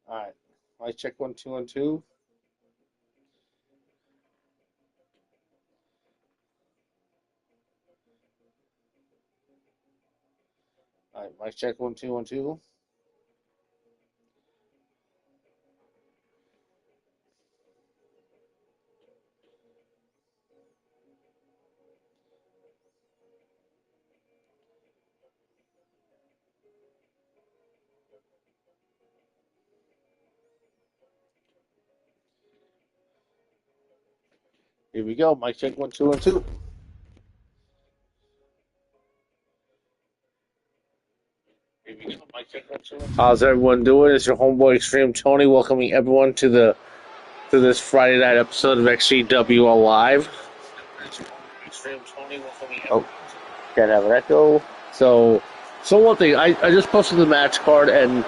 All right. Mic check 1 2 1 2. All right. Mic check 1 2 1 2. Here we go. Mic check 1 2 1 2. How's everyone doing? It's your homeboy XtremeTony welcoming everyone to this Friday night episode of XGWL Live. Oh, can't have an echo. So one thing, I just posted the match card and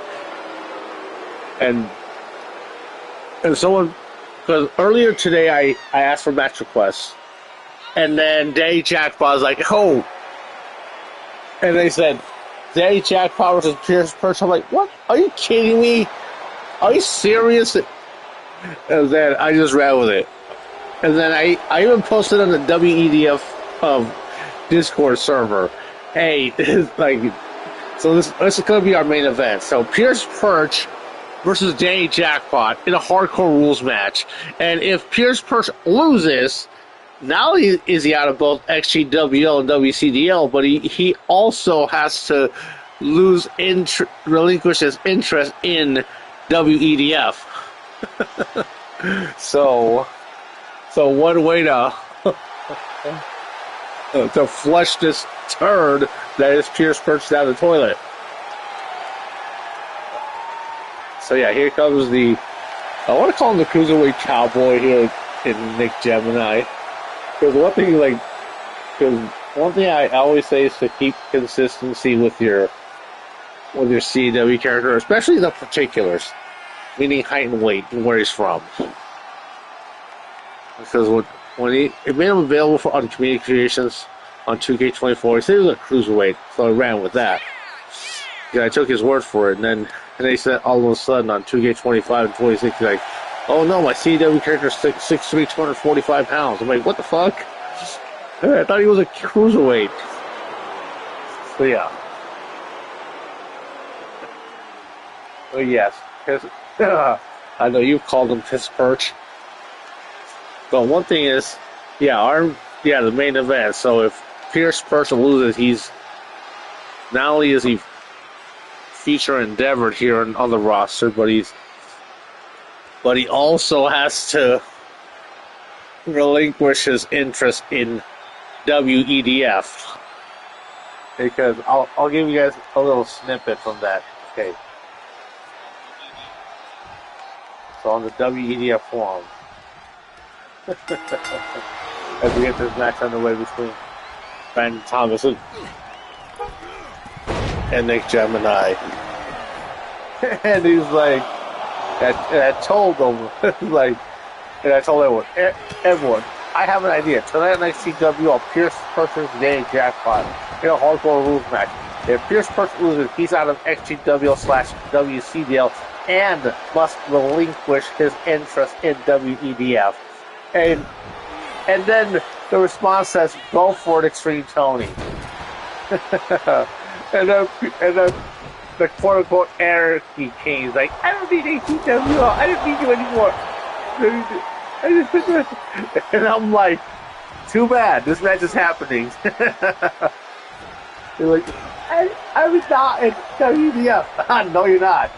someone, because earlier today I asked for match requests, and then Daddy Jackpot was like, oh, and they said Daddy Jackpot versus Pierce Perch. I'm like, what? Are you kidding me? Are you serious? And then I just ran with it. And then I even posted on the WEDF Discord server, hey, so this is going to be our main event. So Pierce Perch versus Danny Jackpot in a hardcore rules match. And if Pierce Perch loses, not only is he out of both XGWL and WCDL, but he also has to relinquish his interest in WEDF. So one way to flush this turd that is Pierce Perch down the toilet. So yeah, here comes I want to call him the Cruiserweight Cowboy here in Nick Gemini. Because one thing I always say is to keep consistency with your CW character, especially the particulars, meaning height and weight and where he's from. Because when it made him available on Community Creations on 2K24, he said he was a cruiserweight, so I ran with that. Yeah, I took his word for it, and they said all of a sudden on 2K25 and 26, like, oh no, my CW character is 6'3", 245 pounds. I'm like, what the fuck? I thought he was a cruiserweight. So yeah. Oh yes, I know you've called him Piss Perch. But one thing is, the main event. So if Pierce Perch loses, he's not only is he feature endeavored here on the roster, but he also has to relinquish his interest in WEDF. Because I'll give you guys a little snippet from that. Okay. So on the WEDF forum, as we get this match underway between Brandon Thomas and Nick Gemini, and he's like, and I told them, and I told everyone, I have an idea. Tonight on XGWL, Pierce Perch versus Danny Jackpot in a hardcore rules match. If Pierce Perch loses, he's out of XGWL/WCDL and must relinquish his interest in WEDF. And then the response says, "Go for it, XtremeTony." and then the quote-unquote anarchy king is like, I don't need XGWL. I don't need you anymore. And I'm like, too bad. This match is happening. They're like, I'm not in WEDF. No, you're not.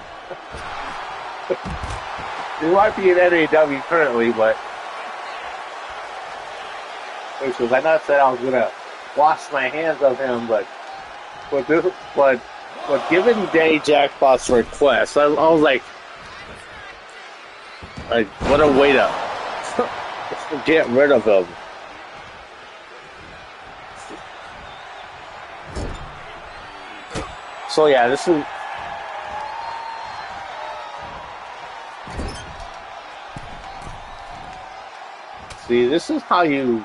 You might be in NAW currently, but because I not said I was gonna wash my hands of him, but given Danny Jackpot's request, I was like, what a way to get rid of him. So yeah, this is. See, this is how you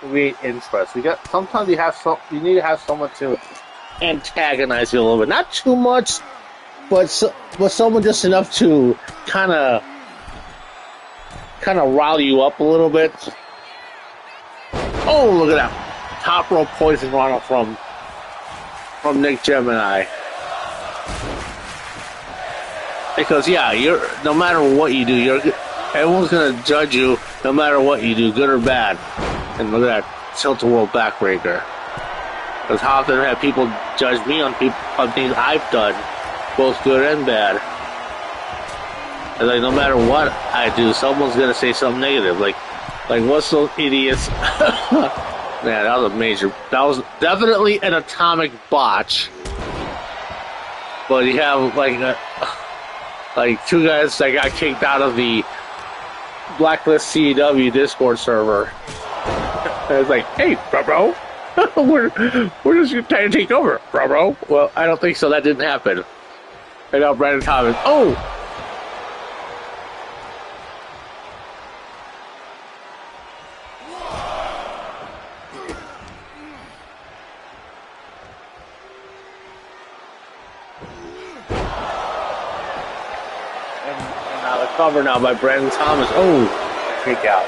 create interest. Sometimes you need to have someone to antagonize you a little bit. Not too much, but someone just enough to kind of rile you up a little bit. Oh, look at that top rope poison rana from Nick Gemini. Because yeah, no matter what you do, everyone's gonna judge you no matter what you do, good or bad. And look at that tilt-a-whirl backbreaker. Because how often have people judge me on things I've done, both good and bad? And like no matter what I do, someone's gonna say something negative. Like what's those idiots? Man, that was definitely an atomic botch. But you have like two guys that got kicked out of the Blacklist CEW Discord server. And it's like, hey, bro, we're just trying to take over, bro. Well, I don't think so. That didn't happen. And now Brandon Thomas. Oh! And now the cover now by Brandon Thomas. Oh, kick out.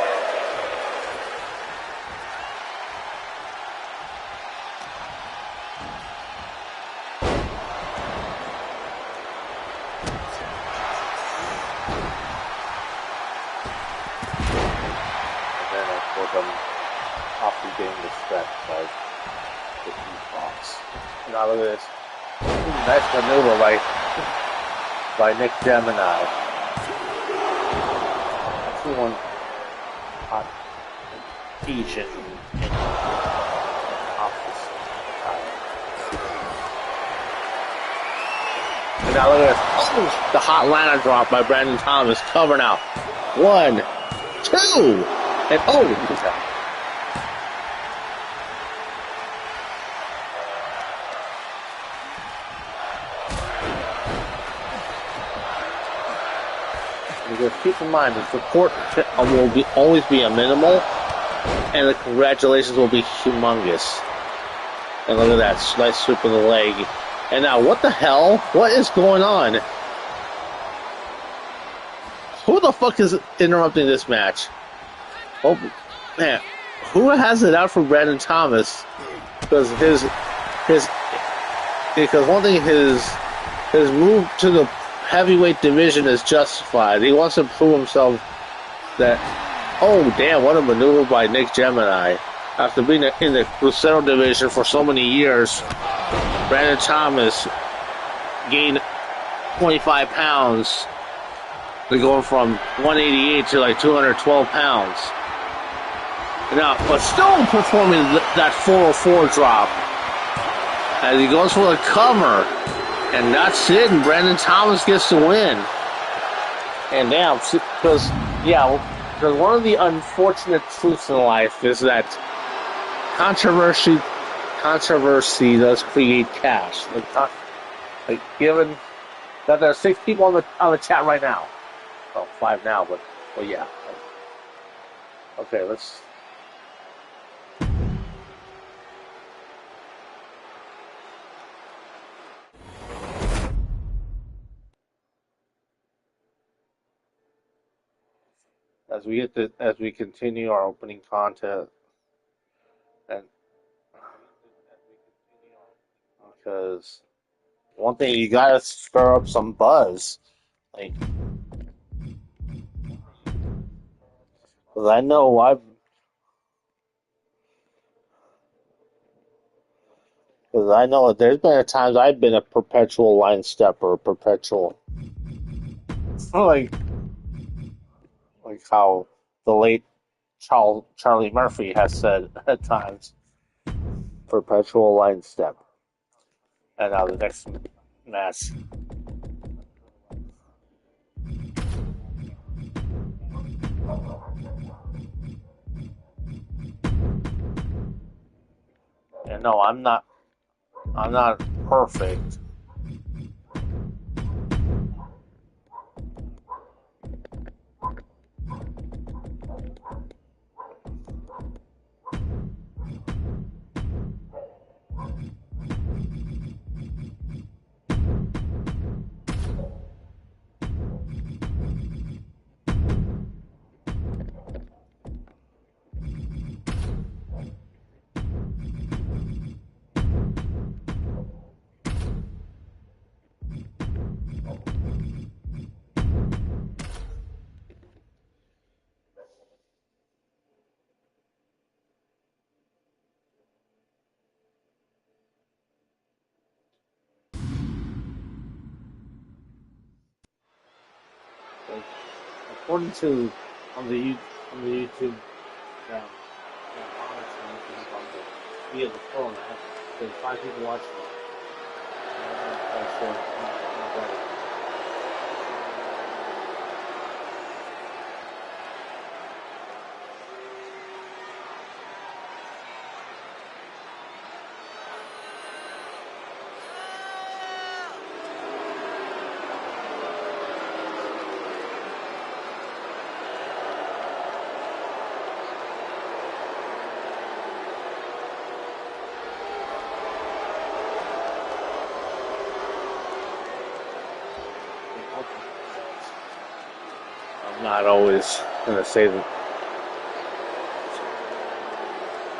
Now look at this. Nice maneuver by Nick Gemini. That's one hot peach in office. And now look at this. Oh, the hot Lana drop by Brandon Thomas. Cover now. 1, 2, and oh, because keep in mind, the support will always be a minimal, and the congratulations will be humongous. And look at that, nice sweep of the leg. And now, what the hell? What is going on? Who the fuck is interrupting this match? Oh, man. Who has it out for Brandon Thomas? Because because one thing, his move to the heavyweight division is justified. He wants to prove himself that, oh damn, what a maneuver by Nick Gemini. After being in the Crucero division for so many years, Brandon Thomas gained 25 pounds. They're going from 188 to like 212 pounds. Now, but still performing that 404 drop. As he goes for the cover. And that's it, and Brandon Thomas gets to win. And damn, because one of the unfortunate truths in life is that controversy does create cash. Like given that there are 6 people on the chat right now. Well, 5 now, but yeah. Okay, let's. As we continue our opening content, and because one thing, you gotta stir up some buzz, like, because I know that there's been times I've been a perpetual line stepper, like how the late Charlie Murphy has said at times, perpetual line step. And now the next match. And no, I'm not perfect. according to on the YouTube via the phone, I have 5 people watching it.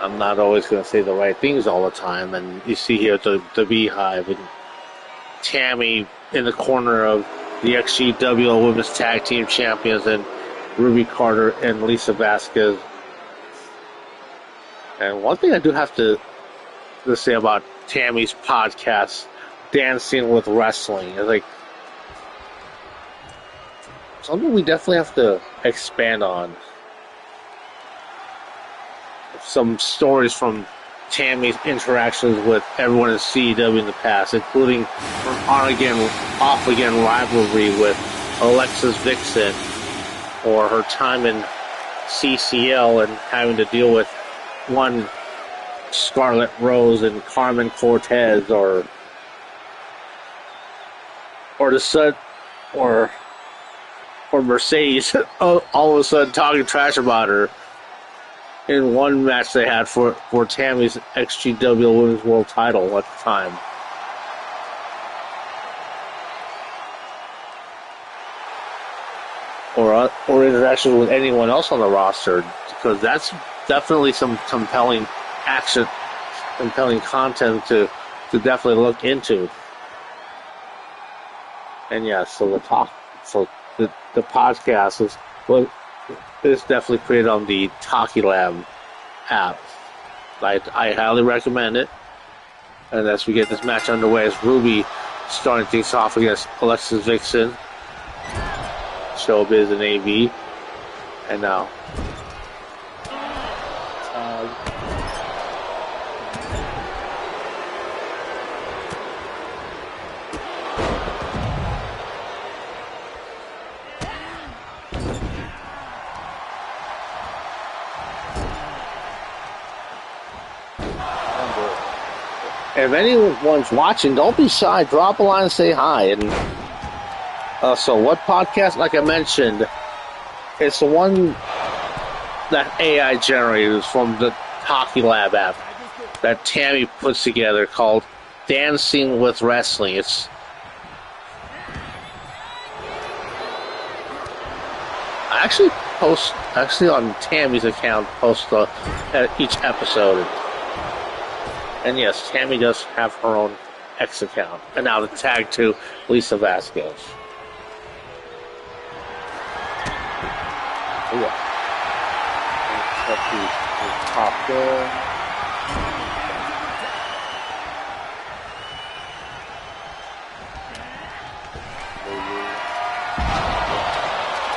I'm not always gonna say the right things all the time, and you see here the Beehive and Tammy in the corner of the XGWL Women's Tag Team Champions and Ruby Carter and Lisa Vasquez. And one thing I do have to say about Tammy's podcast, Dancing with Wrestling, is like something we definitely have to expand on. Some stories from Tammy's interactions with everyone in CEW in the past, including her on-again, off-again rivalry with Alexis Vixen, or her time in CCL and having to deal with one Scarlet Rose and Carmen Cortez, or Mercedes all of a sudden talking trash about her in one match they had for Tammy's XGWL Women's World title at the time. Or interactions with anyone else on the roster, because that's definitely some compelling action, compelling content to definitely look into. And yeah, so the podcast is definitely created on the Talkie Lab app. I highly recommend it. And as we get this match underway, as Ruby starting things off against Alexis Vixen, Showbiz and AV, and now if anyone's watching, don't be shy. Drop a line and say hi. And so what podcast, like I mentioned, it's the one that AI generated from the Hockey Lab app that Tammy puts together called Dancing with Wrestling. It's actually on Tammy's account, post each episode. And yes, Tammy does have her own X account. And now the tag to Lisa Vasquez. Oh, yeah. Let's top there.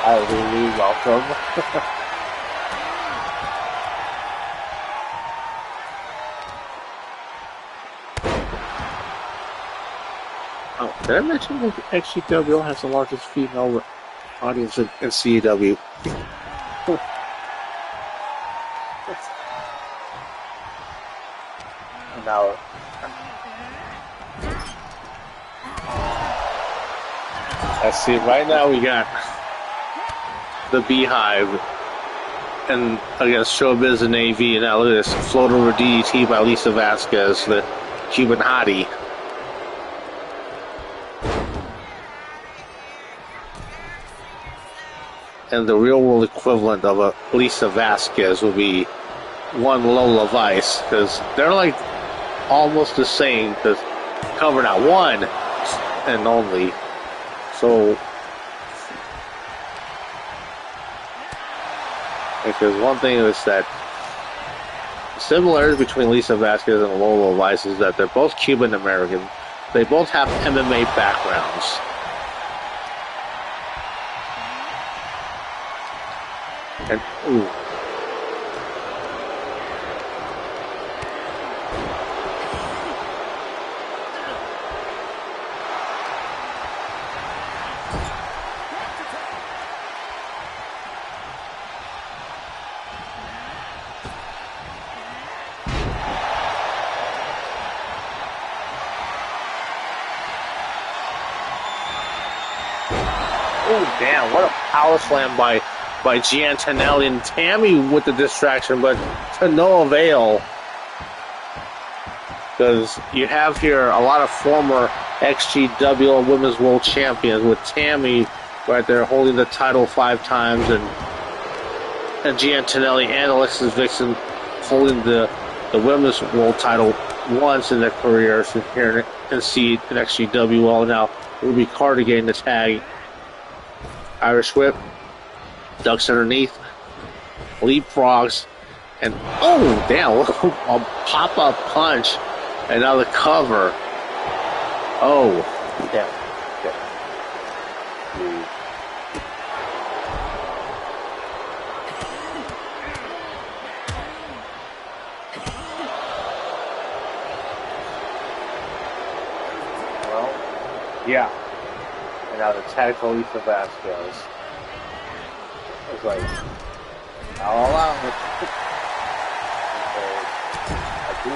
Hi, Lulu. Welcome. Oh, did I mention that XGWL has the largest female audience in CEW? Now, let's see. Right now, we got the Beehive and against Showbiz and AV, and now look at this float over DDT by Lisa Vasquez, the Cuban hottie. And the real world equivalent of a Lisa Vasquez would be one Lola Vice, because they're like almost the same, because covered out one and only. So, because one thing is that the similarity between Lisa Vasquez and Lola Vice is that they're both Cuban American. They both have MMA backgrounds. And ooh. Oh, damn, what a power slam by Giantonelli, and Tammy with the distraction, but to no avail. Because you have here a lot of former XGWL Women's World Champions, with Tammy right there holding the title 5 times, and Giantonelli and Alexis Vixen holding the Women's World title once in their careers here in Seed in XGWL. Now, Ruby Carter getting the tag. Irish whip, ducks underneath, leapfrogs, and oh, damn, a pop-up punch, and now the cover. Oh, damn. Well, yeah. And now the tag to Lisa Vasquez. It's like, I'll allow it. I do.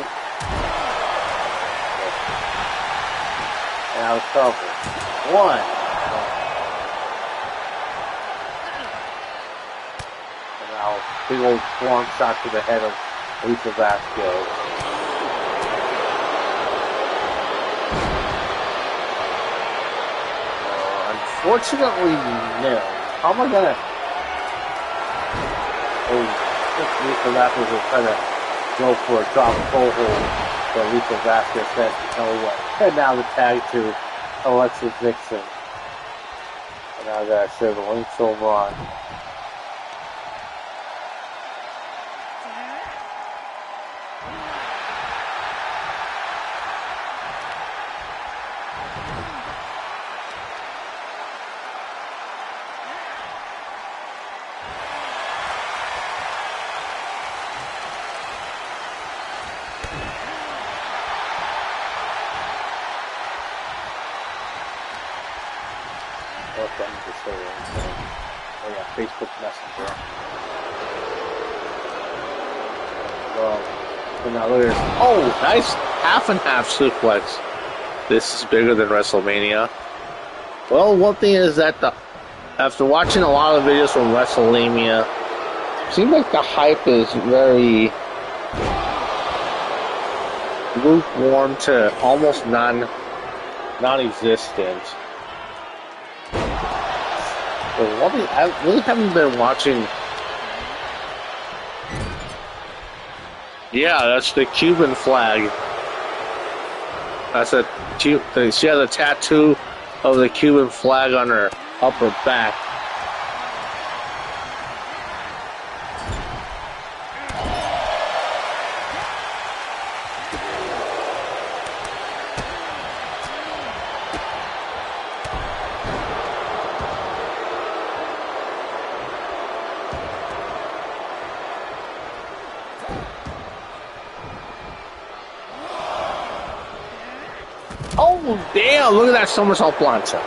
And now the cover. 1. And now big old forearm shot to the head of Lisa Vasquez. Unfortunately, no. How am I gonna? Oh, Lisa Vasquez was trying to go for a drop toe hold, but Lisa Vasquez said, "No way." And now the tag to Alexis Vixen. And now I gotta share the links over on. Oh yeah, Facebook Messenger. Well, now look at this. Oh, nice half and half suplex. This is bigger than WrestleMania. Well, one thing is that after watching a lot of videos from WrestleMania, it seems like the hype is very lukewarm to almost non-existent. I really haven't been watching. Yeah, that's the Cuban flag. That's she has a tattoo of the Cuban flag on her upper back. Oh, damn, look at that somersault plancha.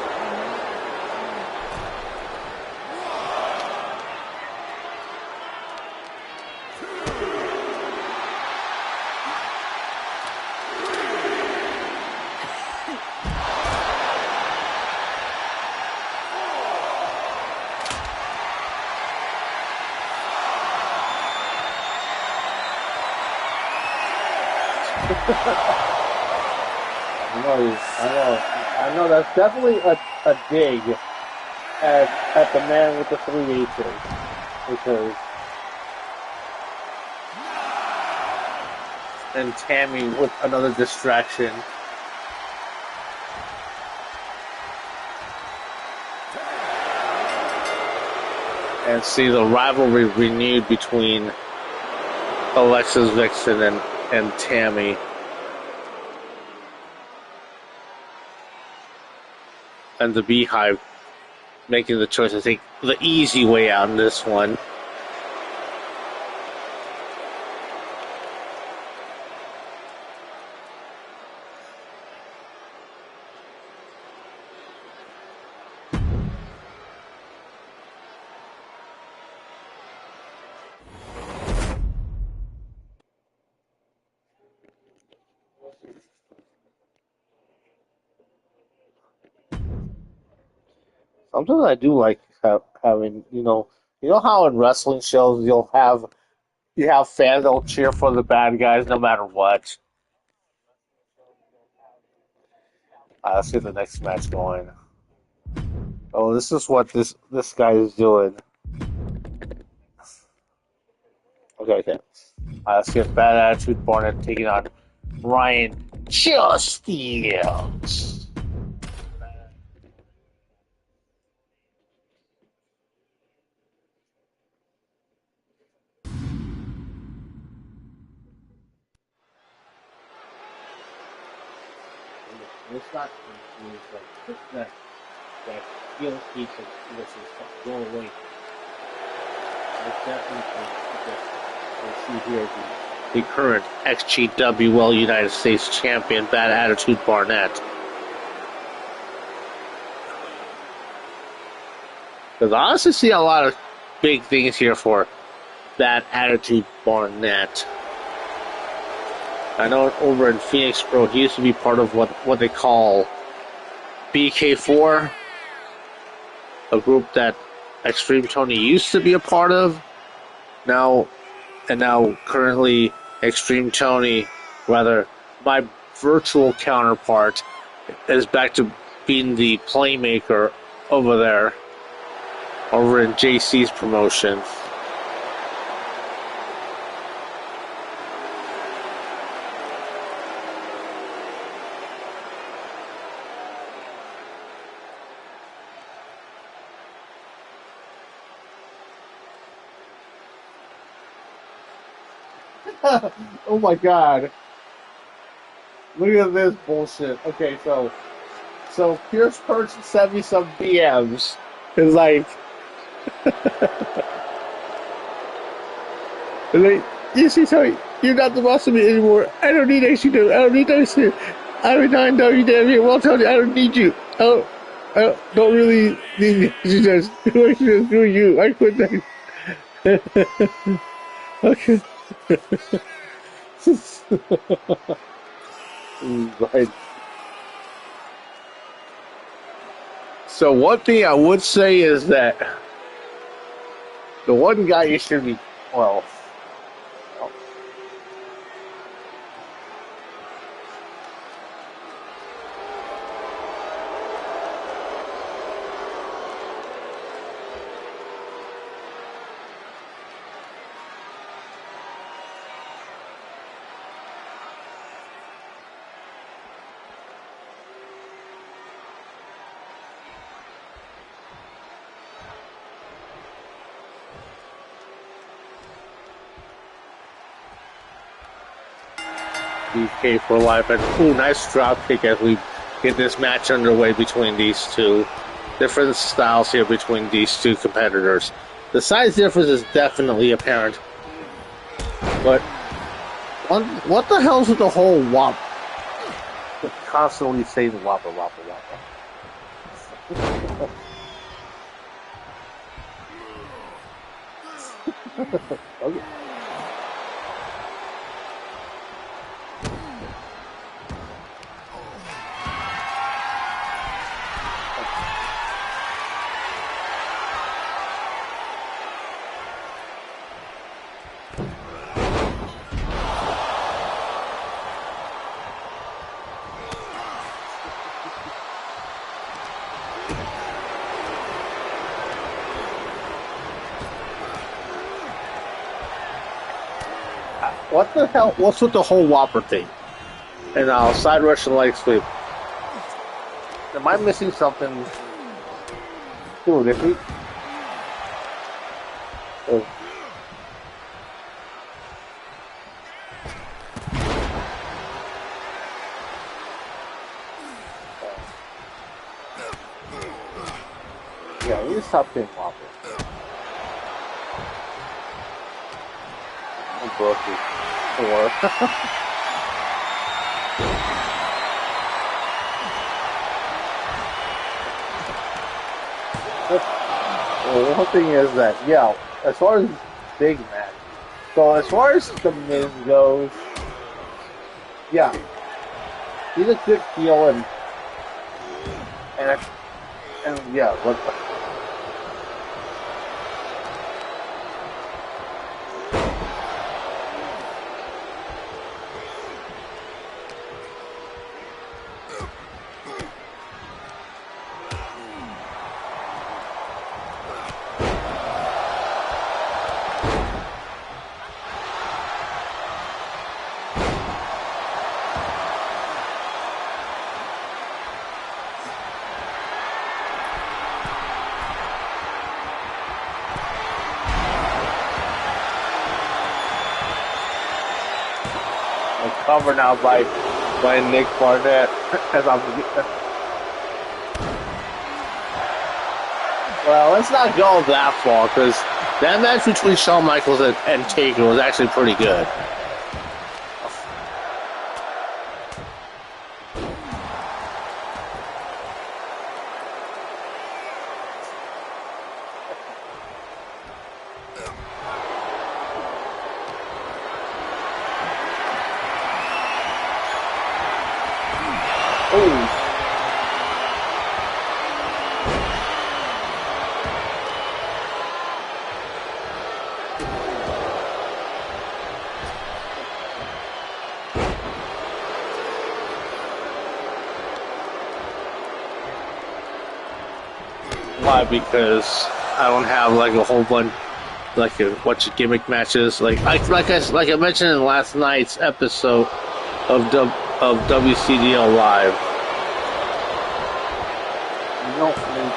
I know. That's definitely a dig at the man with the 3 H's, because and Tammy with another distraction. And see the rivalry renewed between Alexis Vixen and Tammy. And the Beehive making the choice to take the easy way out in this one. Sometimes I do like having, you know how in wrestling shows you have fans that'll cheer for the bad guys no matter what. Let's get the next match going. Oh, this is what this guy is doing. Okay. Let's get Bad Attitude Barnett taking on Ryan Justice. It's not like that heel piece of this is go away. It's definitely we see here the current XGWL United States champion, Bad Attitude Barnett. Because I honestly see a lot of big things here for Bad Attitude Barnett. I know over in Phoenix Pro, he used to be part of what they call BK4, a group that XtremeTony used to be a part of. Now currently XtremeTony, rather my virtual counterpart, is back to being the playmaker over there, over in JC's promotion. Oh my god. Look at this bullshit. Okay, so Pierce Person sent me some DMs. It's like you see, sorry, you're not the boss of me anymore. I don't need XGWL. I don't need XGWL. I'm a WWE. Well, tell you, I don't need you. I don't really need you. Screw you. I quit that. Okay. Right. So one thing I would say is that the one guy you should be, well, BK for life. And nice drop kick as we get this match underway between these two. Different styles here between these two competitors. The size difference is definitely apparent. But what the hell's with the whole whop? Constantly saying whopper. Okay. What the hell? What's with the whole whopper thing? And side rush and leg sweep. Am I missing something? Dude, if we... Oh. Yeah, we just stop doing whopper. I'm broke. Well, one thing is that, yeah, as far as big man, so as far as the Miz goes, yeah, he's a good heel and yeah, what the cover now by Nick Barnett. Well, let's not go that far, because that match between Shawn Michaels and Taker was actually pretty good. Why? Because I don't have like a whole bunch, like a bunch of gimmick matches. Like I mentioned in last night's episode of WCDL Live. You don't need.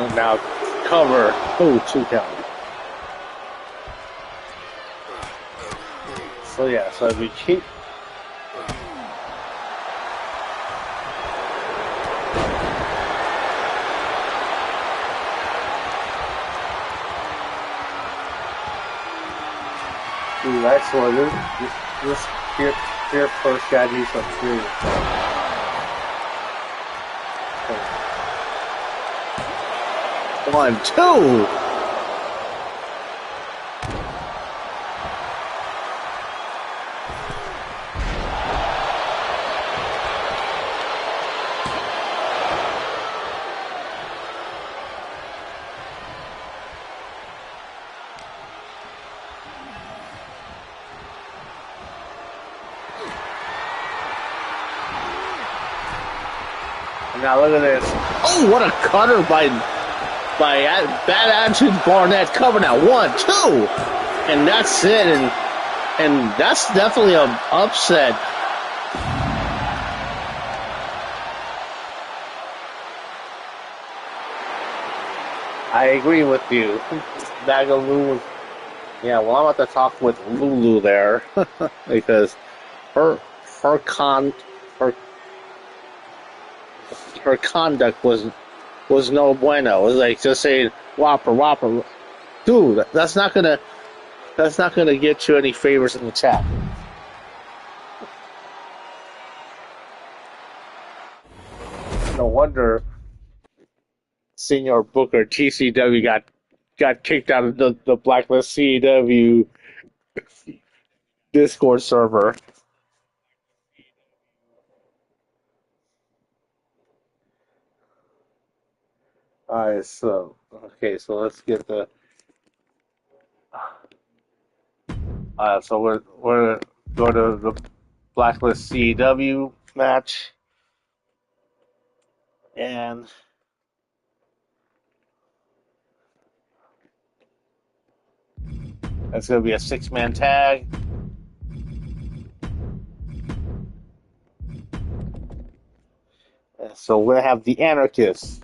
And now cover. Oh, 2 count. So yeah, so we keep. Ooh, nice one. This here first guy needs some food. 1, 2. Now look at this. Oh, what a cutter by Bad Attitude Barnett, cover now. 1, 2. And that's it. And that's definitely an upset. I agree with you. Bagaloo was. Yeah, well, I'm about to talk with Lulu there. Because her conduct was no bueno. It was like just saying whopper. Dude, that's not gonna get you any favors in the chat. No wonder Senior Booker TCW got kicked out of the Blacklist CW Discord server. Alright, so let's get the. So we're going to the Blacklist CW match, and that's going to be a 6-man tag. And so we're going to have the Anarchists.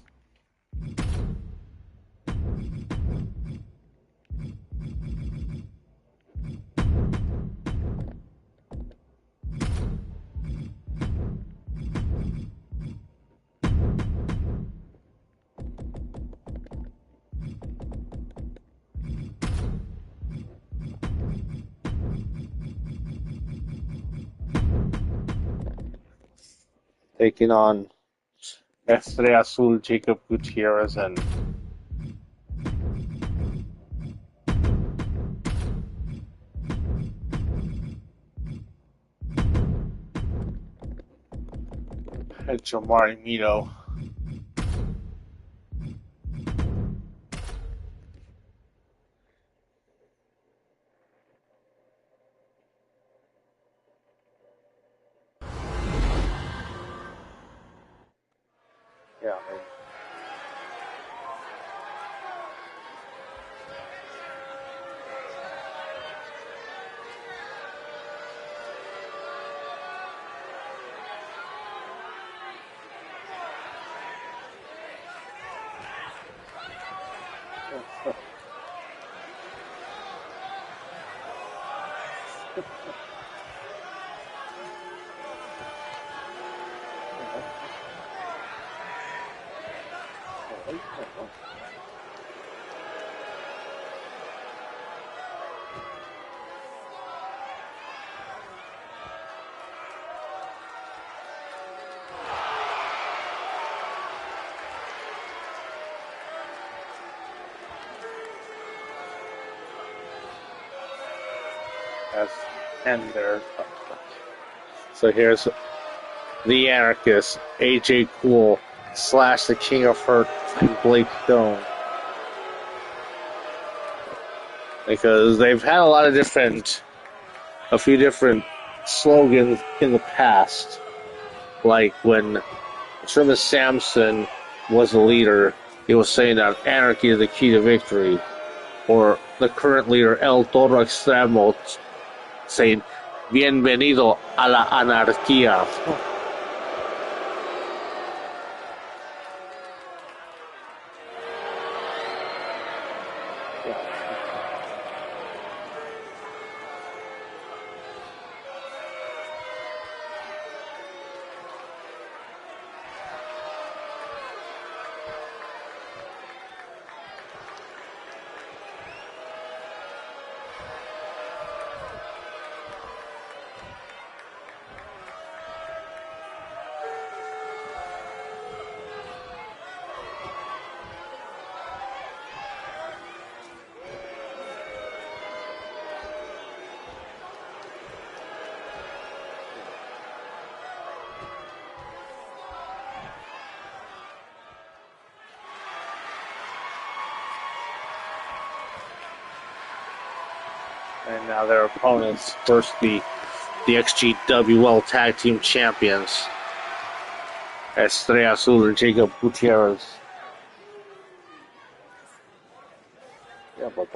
Taking on Estrella Azul, Jacob Gutierrez, and Jamari Mito. And there. So here's the Anarchist, AJ Cool, / the King of Hurt, and Blake Stone. Because they've had a few different slogans in the past. Like when Travis Sampson was the leader, he was saying that anarchy is the key to victory. Or the current leader, El Toro Extremo, saying, Bienvenido a la anarquía. And now their opponents, first the XGWL Tag Team Champions, Estrella Azul and Jacob Gutierrez. Yeah, but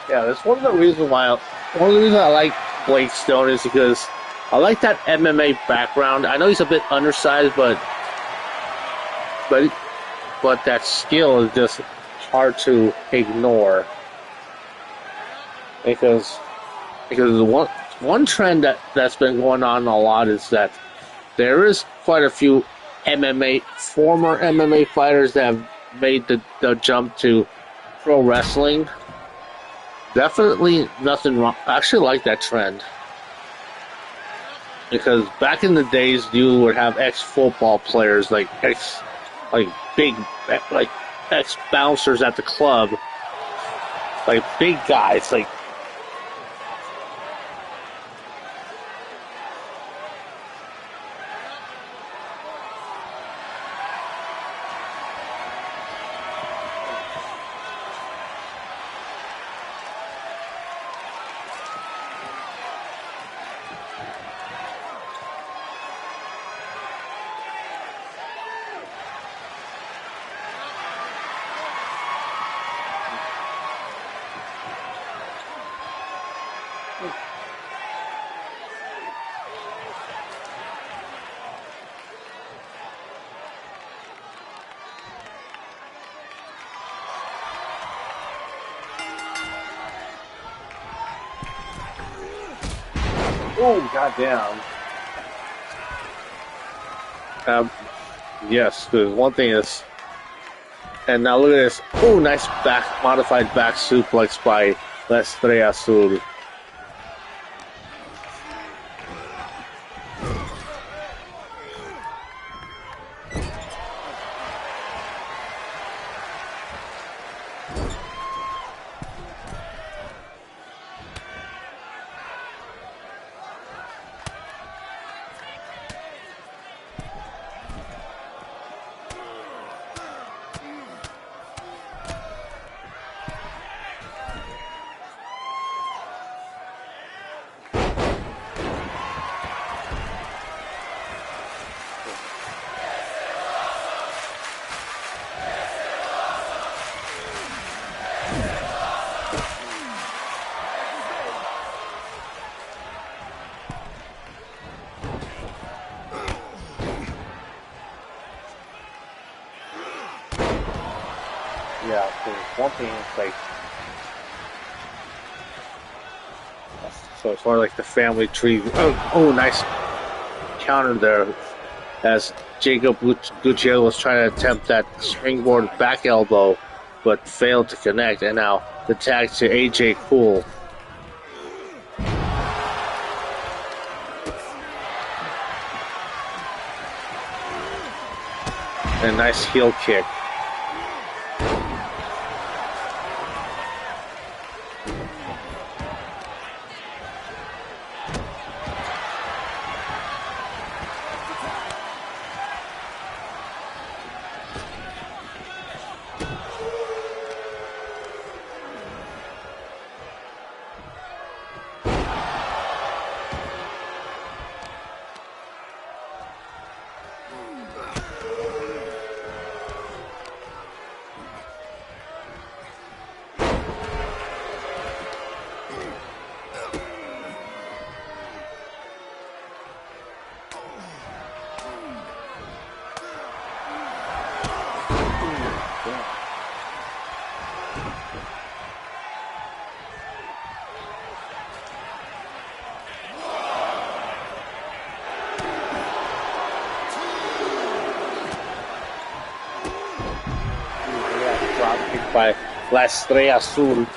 yeah, that's one of the reasons I like Blake Stone is because I like that MMA background. I know he's a bit undersized, but that skill is just hard to ignore. Because one trend that's been going on a lot is that there is quite a few former MMA fighters that have made the jump to pro wrestling. Definitely nothing wrong. I actually like that trend. Because back in the days, you would have ex-football players, like ex-bouncers at the club, like big guys, like oh, goddamn. Yes, because one thing is, and now look at this. Oh, nice modified back suplex by Estrella Azul. talking like so as far like the family tree. Oh, nice counter there as Jacob Gutierrez was trying to attempt that springboard back elbow, but failed to connect. And now the tag to AJ Cool. And a nice heel kick. By La Estrella Azul.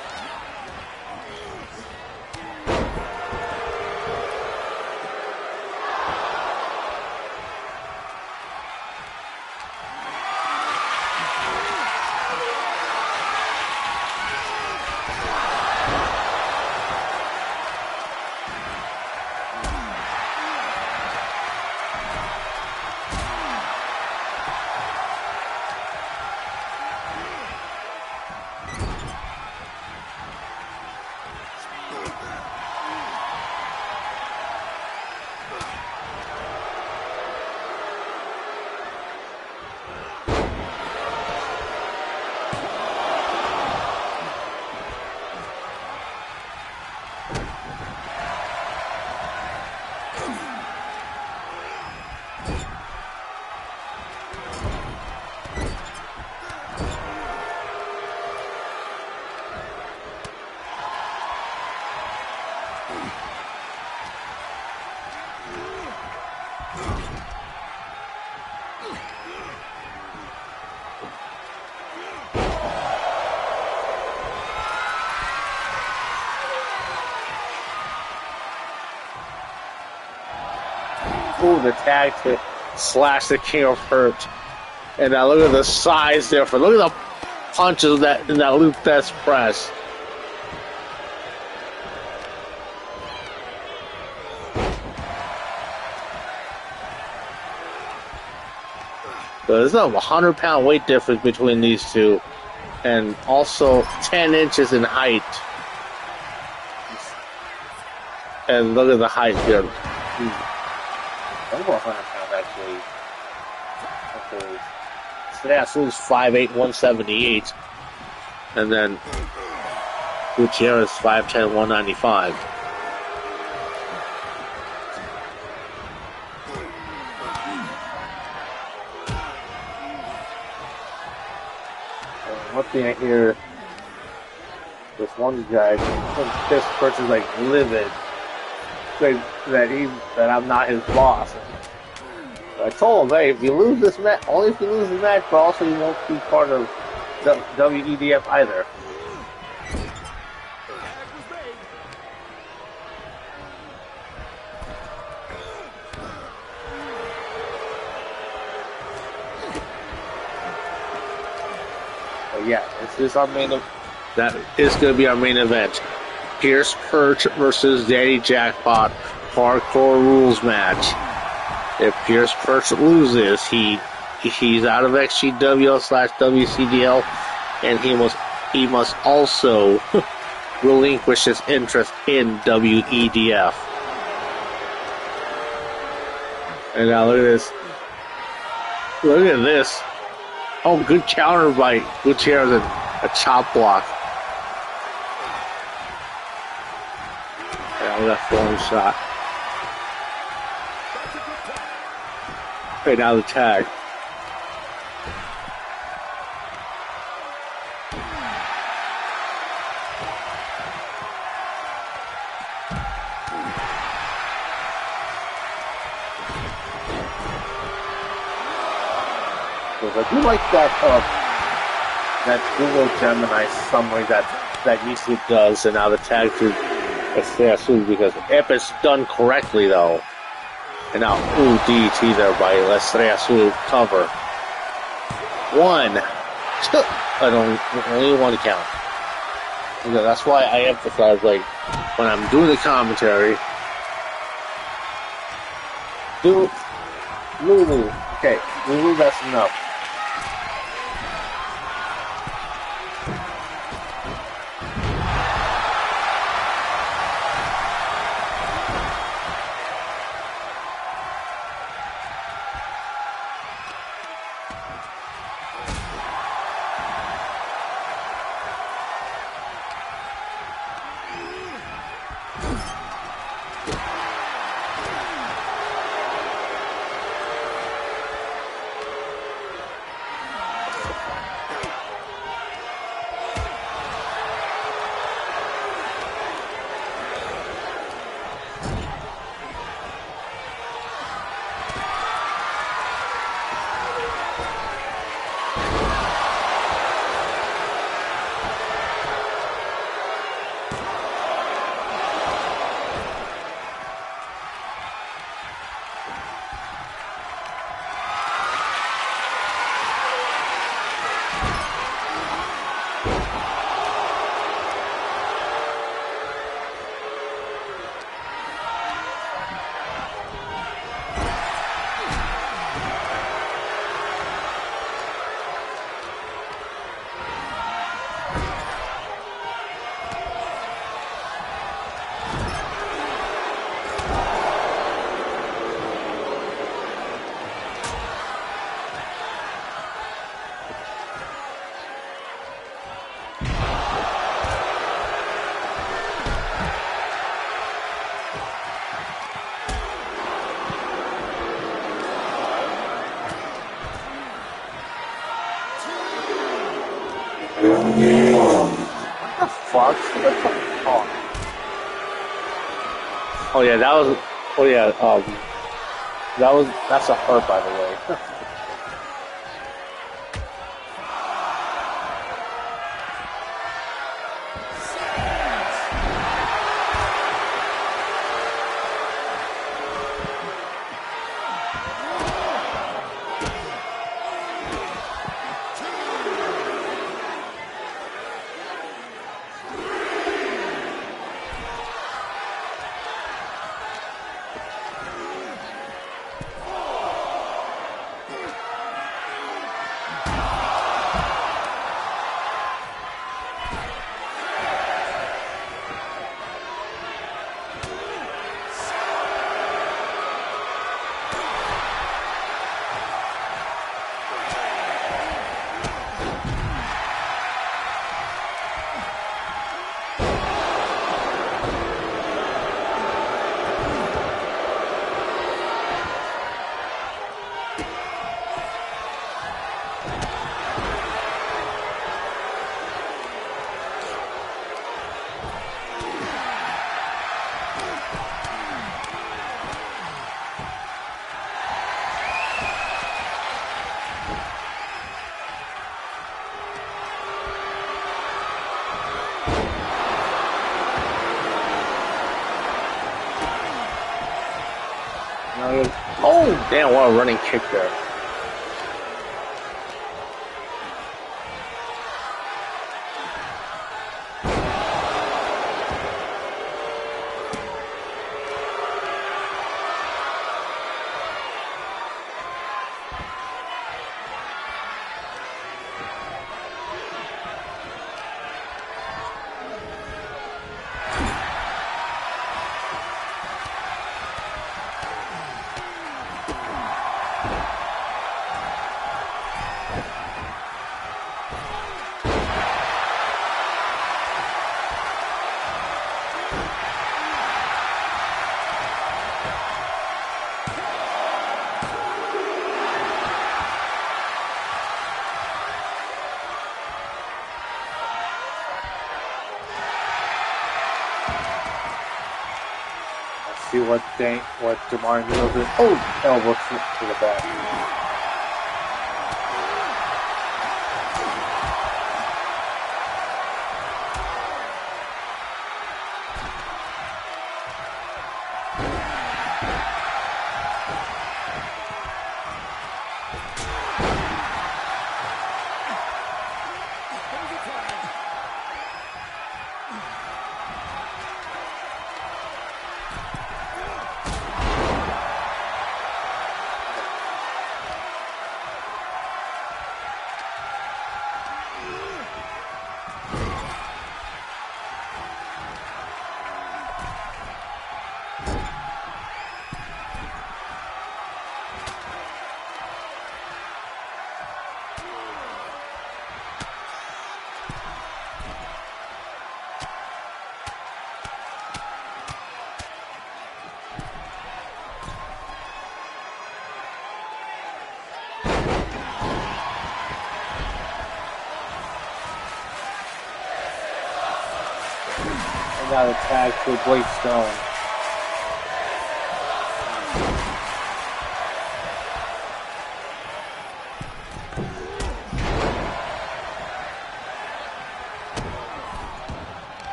Ooh, the tag to slash the King of Hurt. And now look at the size there. Look at the punches that in that Luke Death press. So there's a 100-pound weight difference between these two. And also 10 inches in height. And look at the height here. Over 100 pounds, actually. Okay. Estrella Azul's 5'8", 178. And then Gutierrez 5'10", 195. One thing I hear, this one guy, this person's like livid. That I'm not his boss. I told him, hey, if you lose this match, only if you lose the match, but also you won't be part of WEDF either. But yeah, this is our main event. That is going to be our main event. Pierce Perch versus Daddy Jackpot hardcore rules match. If Pierce Perch loses, he's out of XGWL/WCDL, and he must also relinquish his interest in WEDF. And now look at this. Look at this. Oh, good counter by Gutierrez and a chop block. That forearm shot. Okay, now the tag. I do like that Google Gemini summary that YouTube does, and now the tag to XtremeTony, because if it's done correctly though, and now DT there by XtremeTony cover. 1, 2. I don't only one count. You know, that's why I emphasize, like, when I'm doing the commentary, Lulu. Okay, Lulu, that's enough. What the fuck? Oh yeah, that was. Oh yeah, that's a hurt, by the way. Oh, damn, what a running kick there. See what Jamar Neal did. Oh, elbow to the back. And now the tag to Blake Stone.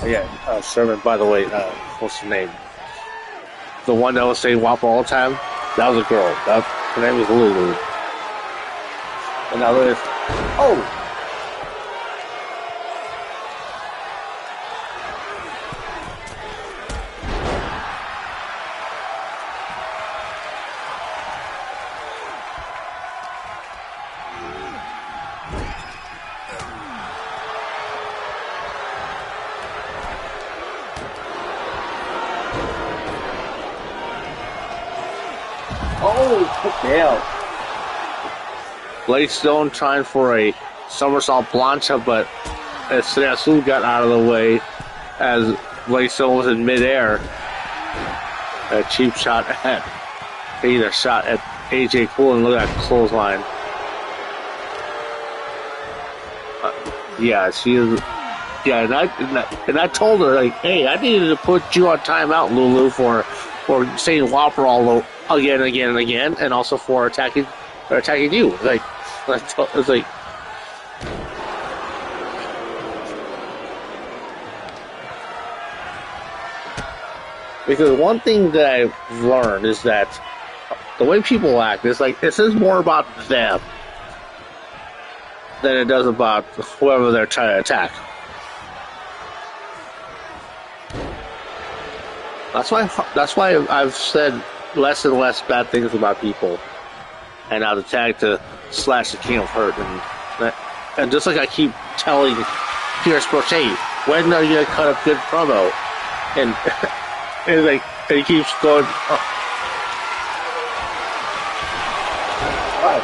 Yeah, Sherman, by the way, what's her name? The one that was saying Whopper all the time? That was a girl. Her name was Lulu. And now there's... Oh! Oh, damn. Blake Stone trying for a somersault plancha, but as Sinasu got out of the way as Blake Stone was in midair. A cheap shot at AJ Cool, and look at that clothesline. Yeah, she is. Yeah, and I told her, like, hey, I needed to put you on timeout, Lulu, for saying Whopper all again and again and again, and also for attacking you. Like, it's like. Because one thing that I've learned is that the way people act is like, this is more about them than it does about whoever they're trying to attack. That's why I've said less and less bad things about people, and now the tag to Slash the King of Hurt, and just like I keep telling Pierce Brochet, when are you gonna cut a good promo? And and he keeps going. Oh. Right,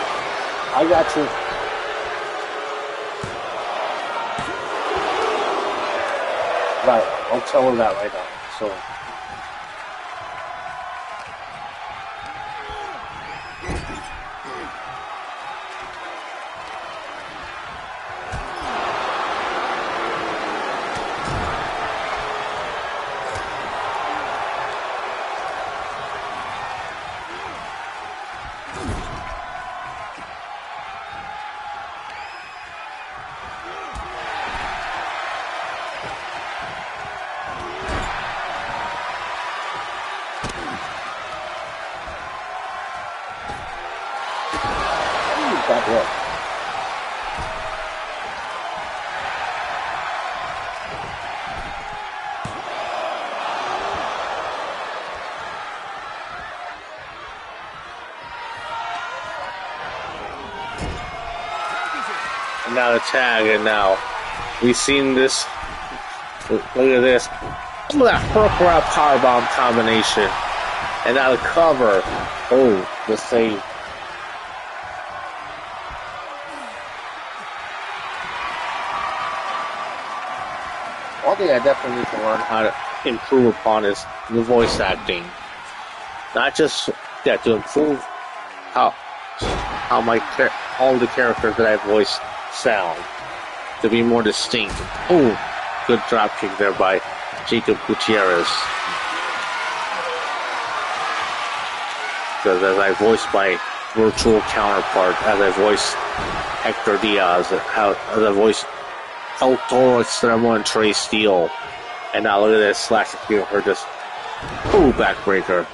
I got you. Right, I'll tell her that right now. So. And now the tag, and now we've seen this. Look at this. Look at that hook grab powerbomb combination. And now the cover. Oh, the save. One thing I definitely need to learn how to improve upon is the voice acting. Not just to improve how all the characters that I voice sound to be more distinct. Oh, good drop kick there by Jacob Gutierrez. Because as I voice my virtual counterpart, as I voice Hector Diaz, as I voice El Toro Extremo and Trey Steele, and now look at this Slash the King of Hurt, just backbreaker.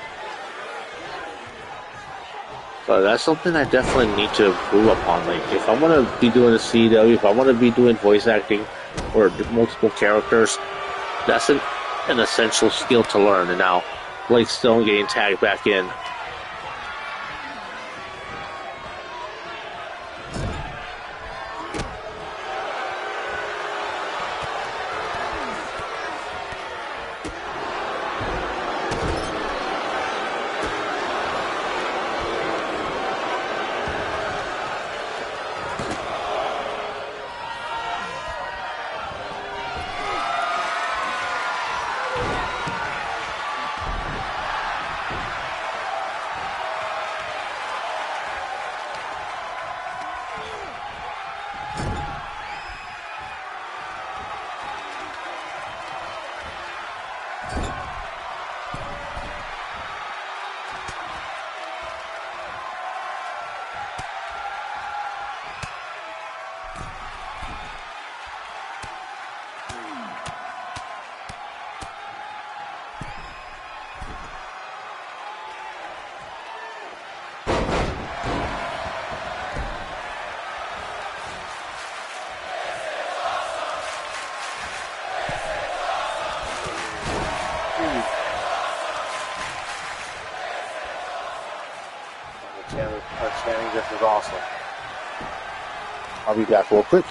So that's something I definitely need to improve upon. Like, if I want to be doing a CW, if I want to be doing voice acting or multiple characters, that's an essential skill to learn. And now Blake Stone getting tagged back in. Outstanding. This is awesome. I'll be back real quick.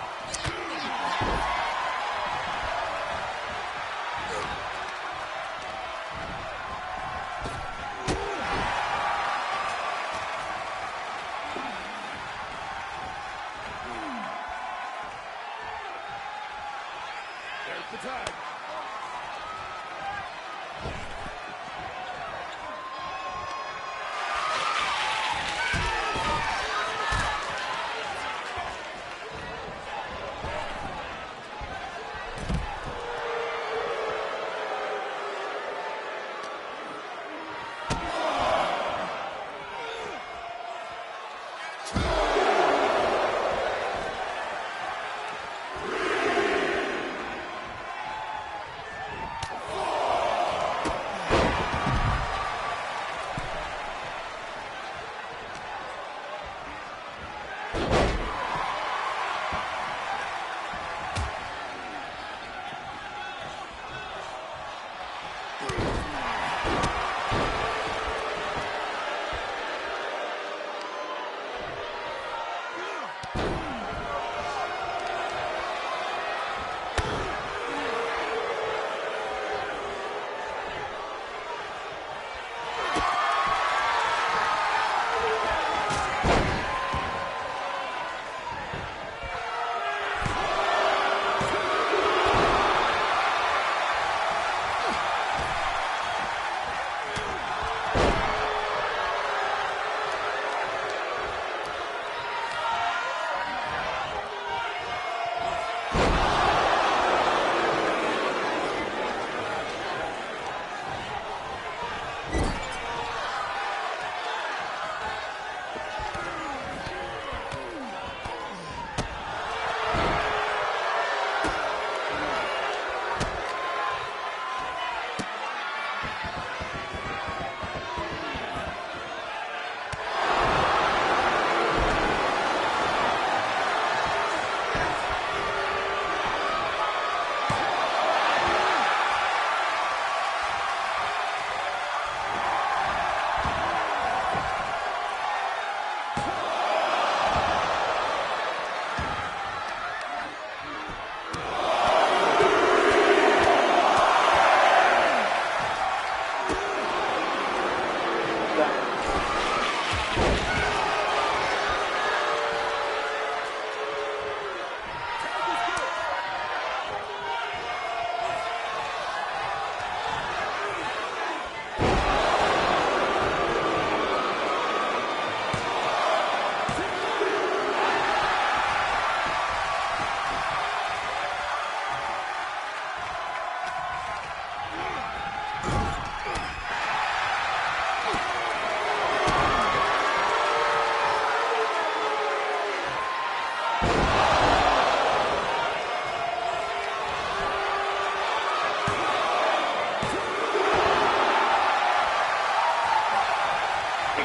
There's the tag.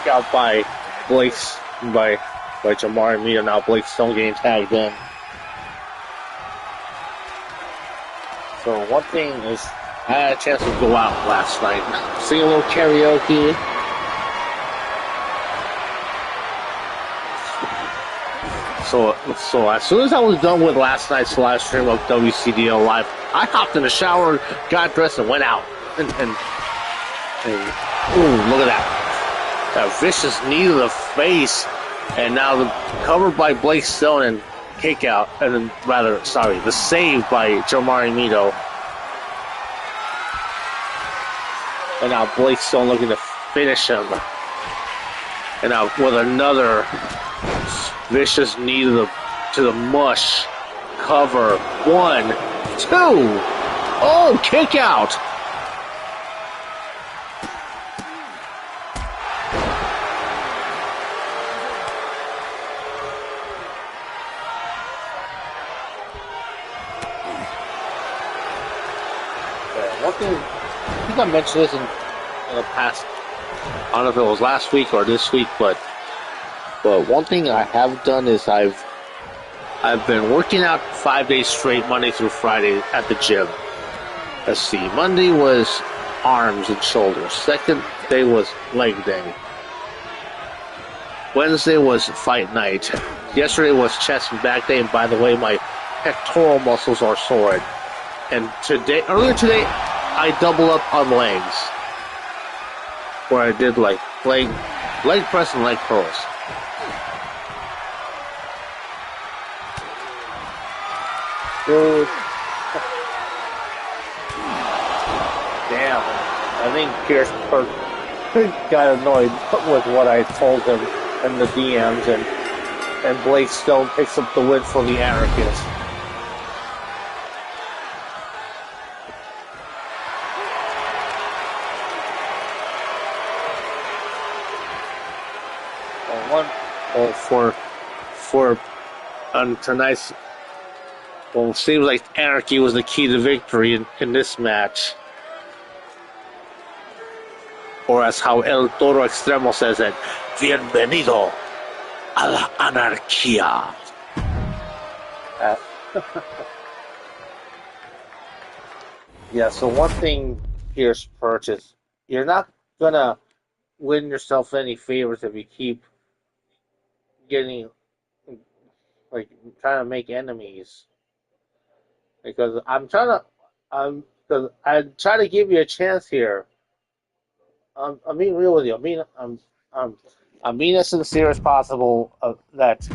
Out by Blake's by Jamari Mita. Now Blake Stone getting tagged in. So one thing is, I had a chance to go out last night, sing a little karaoke. So as soon as I was done with last night's live stream of WCDL Live, I hopped in the shower, got dressed, and went out. And ooh, look at that. A vicious knee to the face, and now covered by Blake Stone and kick out, and then the save by Jamari Mito. And now Blake Stone looking to finish him. And now with another vicious knee to the mush. Cover. 1, 2. Oh, kick out. One thing, I think I mentioned this in the past, I don't know if it was last week or this week, but one thing I have done is I've been working out 5 days straight, Monday through Friday at the gym. Let's see, Monday was arms and shoulders. Second day was leg day. Wednesday was fight night. Yesterday was chest and back day, and by the way, my pectoral muscles are sore. And earlier today, I doubled up on legs, where I did like leg press and leg curls. Dude. Damn. I think Pierce got annoyed with what I told him in the DMs, and Blake Stone picks up the win for the Anarchists. For tonight's, well, it seems like anarchy was the key to victory in this match. Or as how El Toro Extremo says it, Bienvenido a la anarquía. Yeah, so one thing, Pierce Purchase, you're not gonna win yourself any favors if you keep getting, like, trying to make enemies. Because I'm trying to give you a chance here. I'm being real with you. I'm being as sincere as possible. That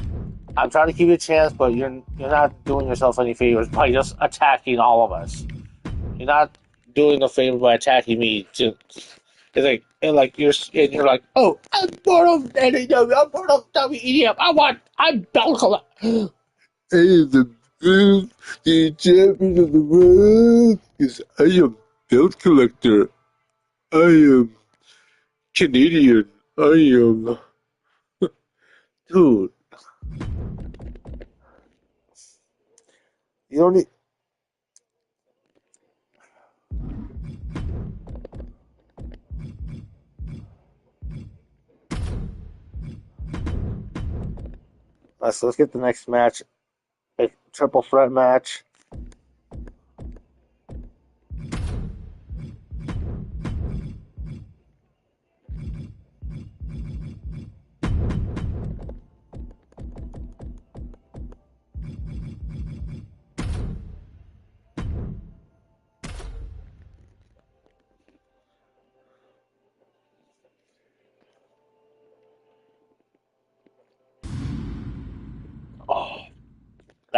I'm trying to give you a chance, but you're not doing yourself any favors by just attacking all of us. You're not doing a favor by attacking me. You're like, oh, I'm part of NAW, I'm part of WEDM. I'm Belcola. I am the champion of the world. Because I am belt collector. I am Canadian. I am. Dude. You don't need. Let's get the next match. A triple threat match.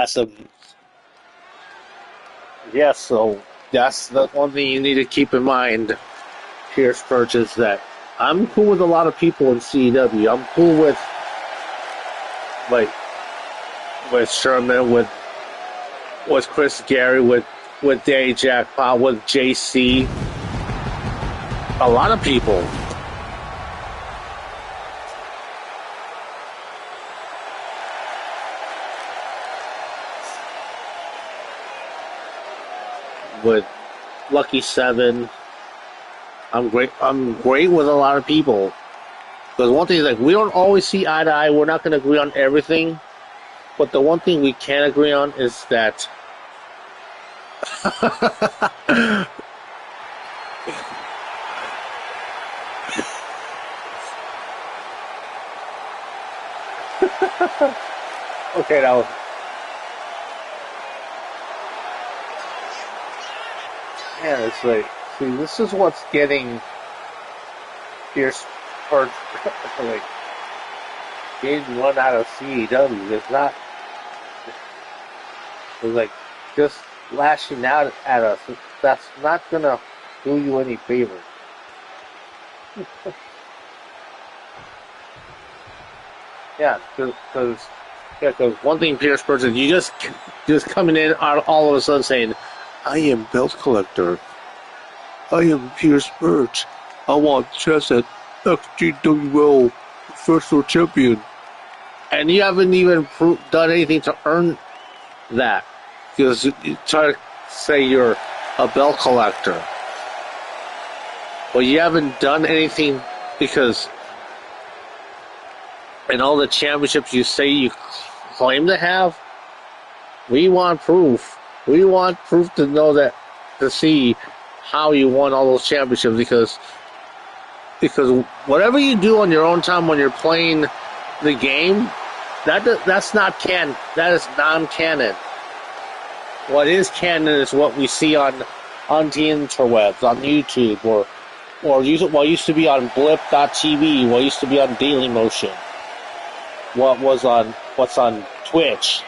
So that's the one thing you need to keep in mind, Pierce Purchase, that I'm cool with a lot of people in CW. I'm cool with Sherman, with Chris Gary, with Day Jackpot, with JC. A lot of people. With Lucky 7, I'm great with a lot of people. Because one thing is, like, we don't always see eye to eye. We're not going to agree on everything. But the one thing we can agree on is that okay, now. Man, it's like, see, this is what's getting Pierce Purchase like getting run out of CEW. It's like just lashing out at us. That's not gonna do you any favor. Yeah, because one thing, Pierce Purchase, you just coming in all of a sudden saying, I am belt collector. I am Pierce Birch. I want chess at XGWL First World Champion. And you haven't even done anything to earn that. Because you try to say you're a belt collector. Well, you haven't done anything because in all the championships you say you claim to have, we want proof. We want proof to know that, to see how you won all those championships, because whatever you do on your own time when you're playing the game, that's not canon. That is non-canon. What is canon is what we see on the interwebs, on YouTube, or what used to be on Blip.tv, what used to be on Dailymotion, what's on Twitch.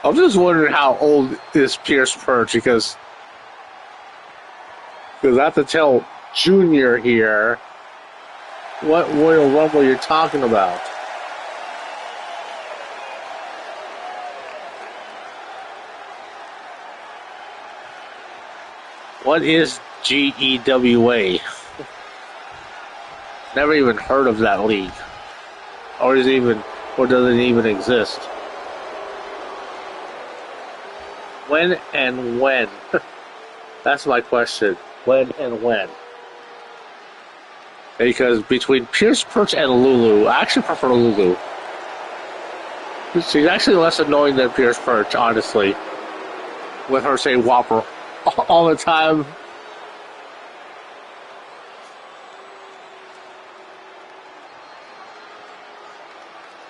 I'm just wondering how old is Pierce Perch, because I have to tell Junior here what Royal Rumble you're talking about. What is GEWA? Never even heard of that league. Or does it even exist? When and when? That's my question. When and when? Because between Pierce Perch and Lulu, I actually prefer Lulu. She's actually less annoying than Pierce Perch, honestly. With her saying Whopper all the time.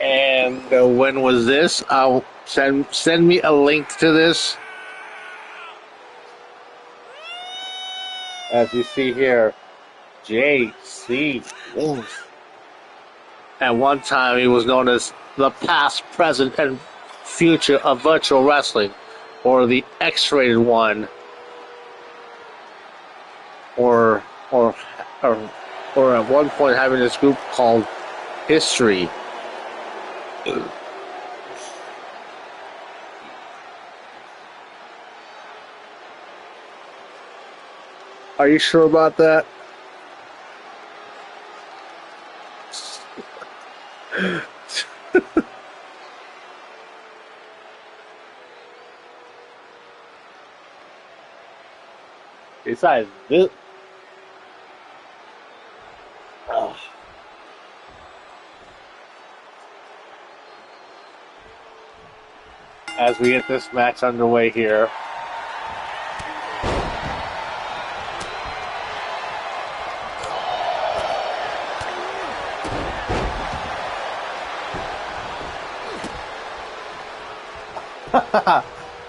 And when was this? I'll send me a link to this. As you see here, JC Wolf. At one time, he was known as the past, present, and future of virtual wrestling, or the X-rated one, or at one point having this group called History. Are you sure about that? Besides this, as we get this match underway here.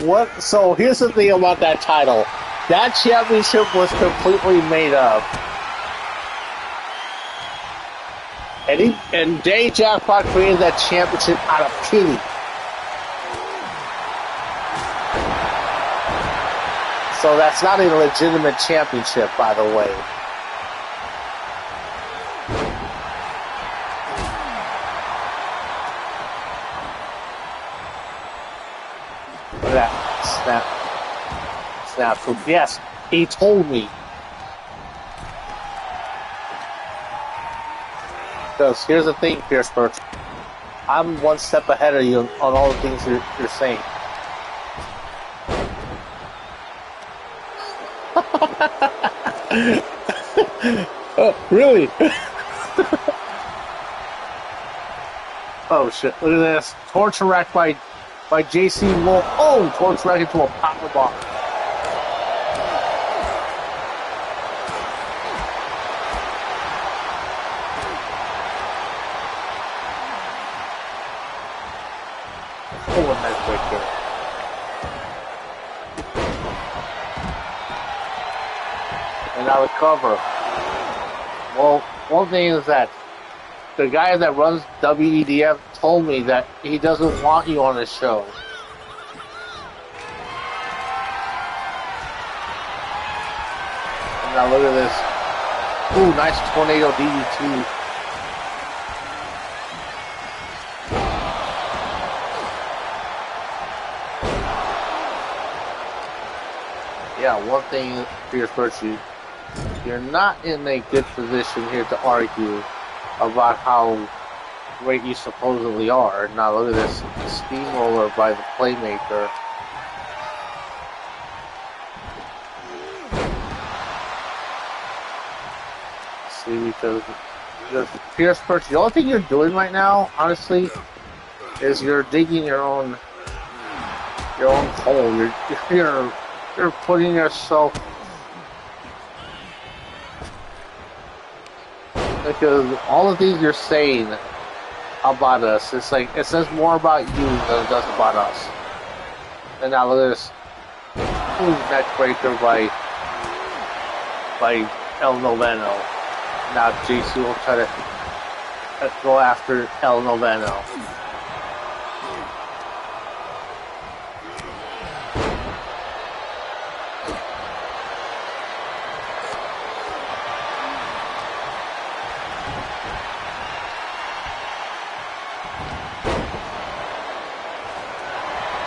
What? So here's the thing about that title. That championship was completely made up. And Day Jackpot created that championship out of pity. So that's not a legitimate championship, by the way. Look at that. Snap proof. Yes, he told me. Because here's the thing, Pierce Perch. I'm one step ahead of you on all the things you're saying. Oh, really? Oh shit! Look at this. Torture rack by JC Wolf. Oh, torture rack into a power bomb. Oh, a nice break there. And now the cover. Well, one thing is that the guy that runs WEDF told me that he doesn't want you on his show. And now look at this. Ooh, nice tornado DDT. Yeah, one thing, Pierce Virtue, you're not in a good position here to argue about how great you supposedly are. Now look at this steamroller by the Playmaker. honestly, because the Pierce person, the only thing you're doing right now, honestly, is you're digging your own hole. You're putting yourself, because all the things you're saying about us, it's like it says more about you than it does about us. And now look at this. Neck breaker by El Noveno. Now JC will try to go after El Noveno.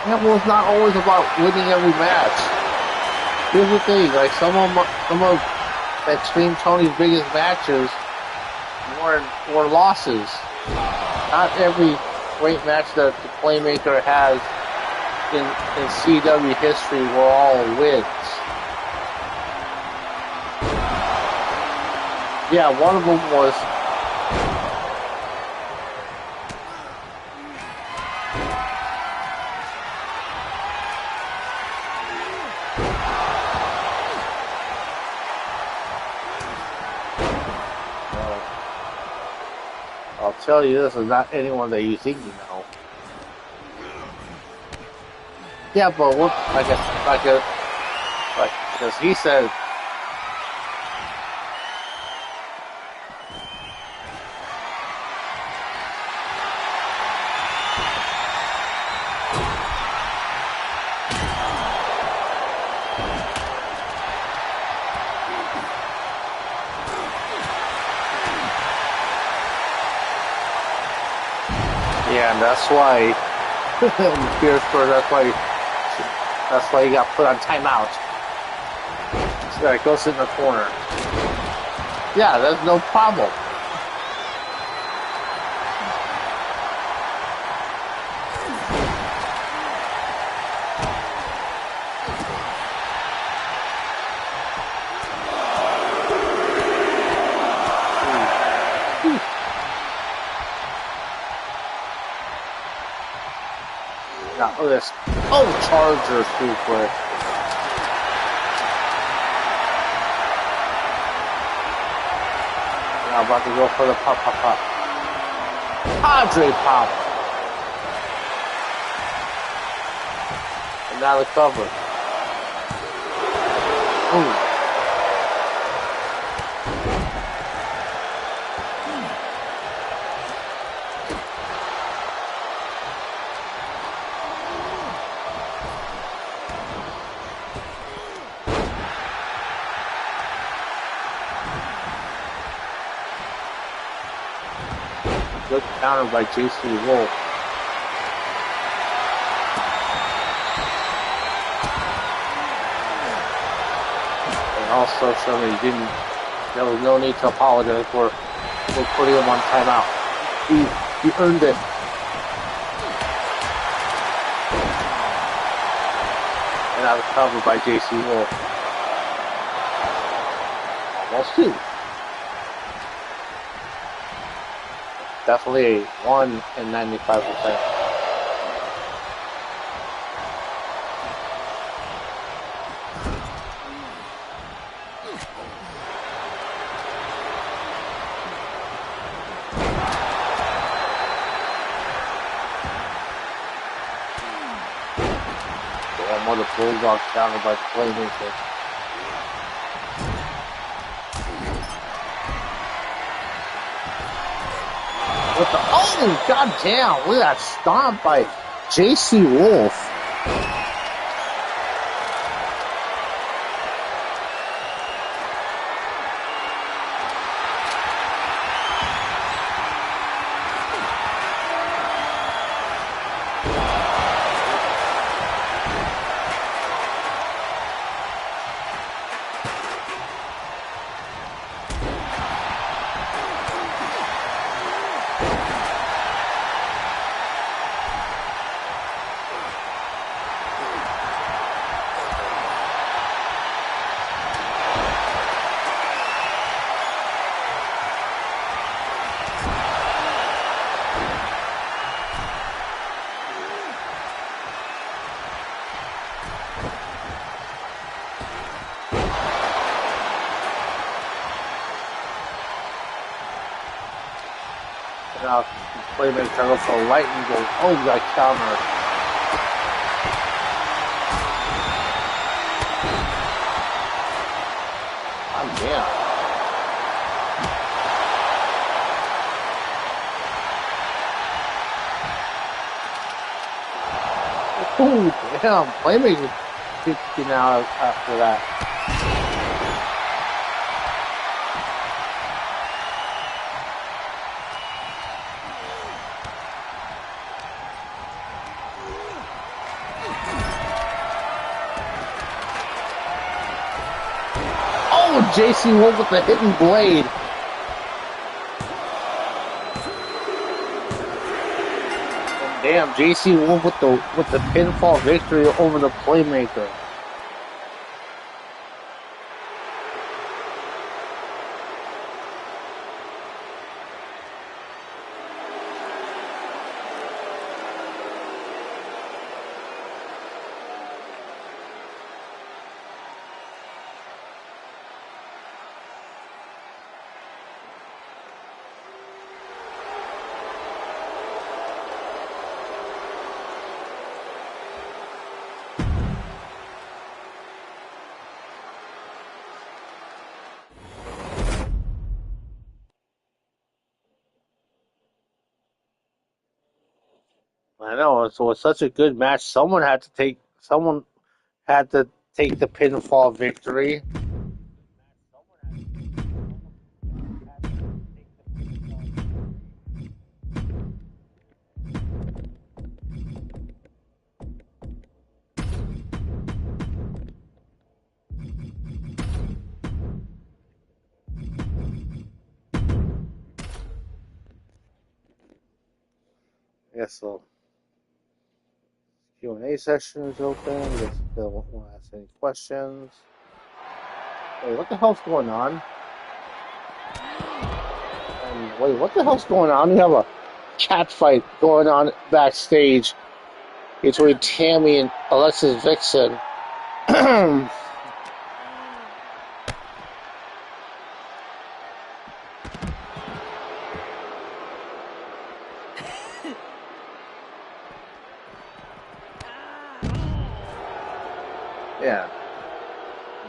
Yeah, well, it's not always about winning every match. Here's the thing, like some of XtremeTony's biggest matches were losses. Not every great match that the Playmaker has in CW history were all wins. Yeah, one of them was I'll tell you, this is not anyone that you think you know. Yeah, but what? Because he said. Yeah, and that's why Pierceburg, that's why he got put on timeout. So that go sit in the corner. Yeah, there's no problem. Now, look at this. Oh, Charger super. Now about to go for the pop. Padre pop. And now the cover. Ooh. Good counter by JC Wolf. And also showing there was no need to apologize for putting him on timeout. He earned it. And that was covered by JC Wolf. Almost two. Definitely a 1 in 95%. One more the Bulldog counter by the Playmaker. What the? Oh, goddamn! Look at that stomp by JC Wolf. playmaker goes for a lightning bolt. Oh, got counter. Oh, damn. Oh, damn. Playmaker kicking out after that. Oh, JC Wolf with the hidden blade. Damn, JC Wolf with the pinfall victory over the playmaker. I know, so it's such a good match. Someone had to take the pinfall victory. Yes, so Q&A session is open. If they want to ask any questions. Wait, what the hell's going on? And wait, what the hell's going on? We have a cat fight going on backstage between Tammy and Alexis Vixen. Yeah.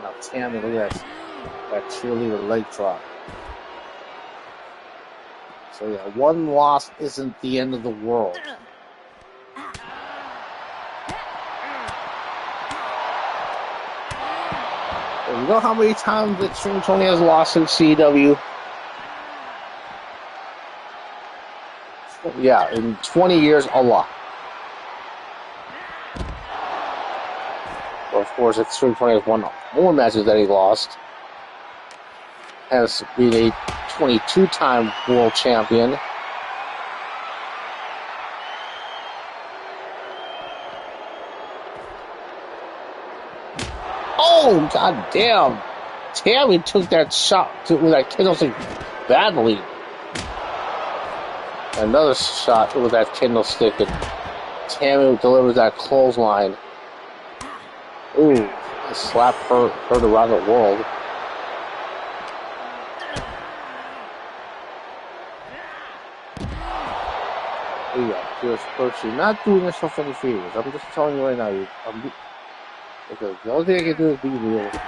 Now Tammy, look at that cheerleader leg drop. So yeah, one loss isn't the end of the world. And you know how many times XtremeTony has lost in CW? Yeah, in 20 years, a lot. Well, of course, XtremeTony has won more matches than he lost. Has been a 22-time world champion. Oh, goddamn! Tammy took that shot with that candlestick badly. Another shot with that candlestick, and Tammy delivers that clothesline. Ooh, the slap heard around the world. Yeah, Pierce Percy, not doing yourself any favors. I'm just telling you right now, because the only thing I can do is be real with you.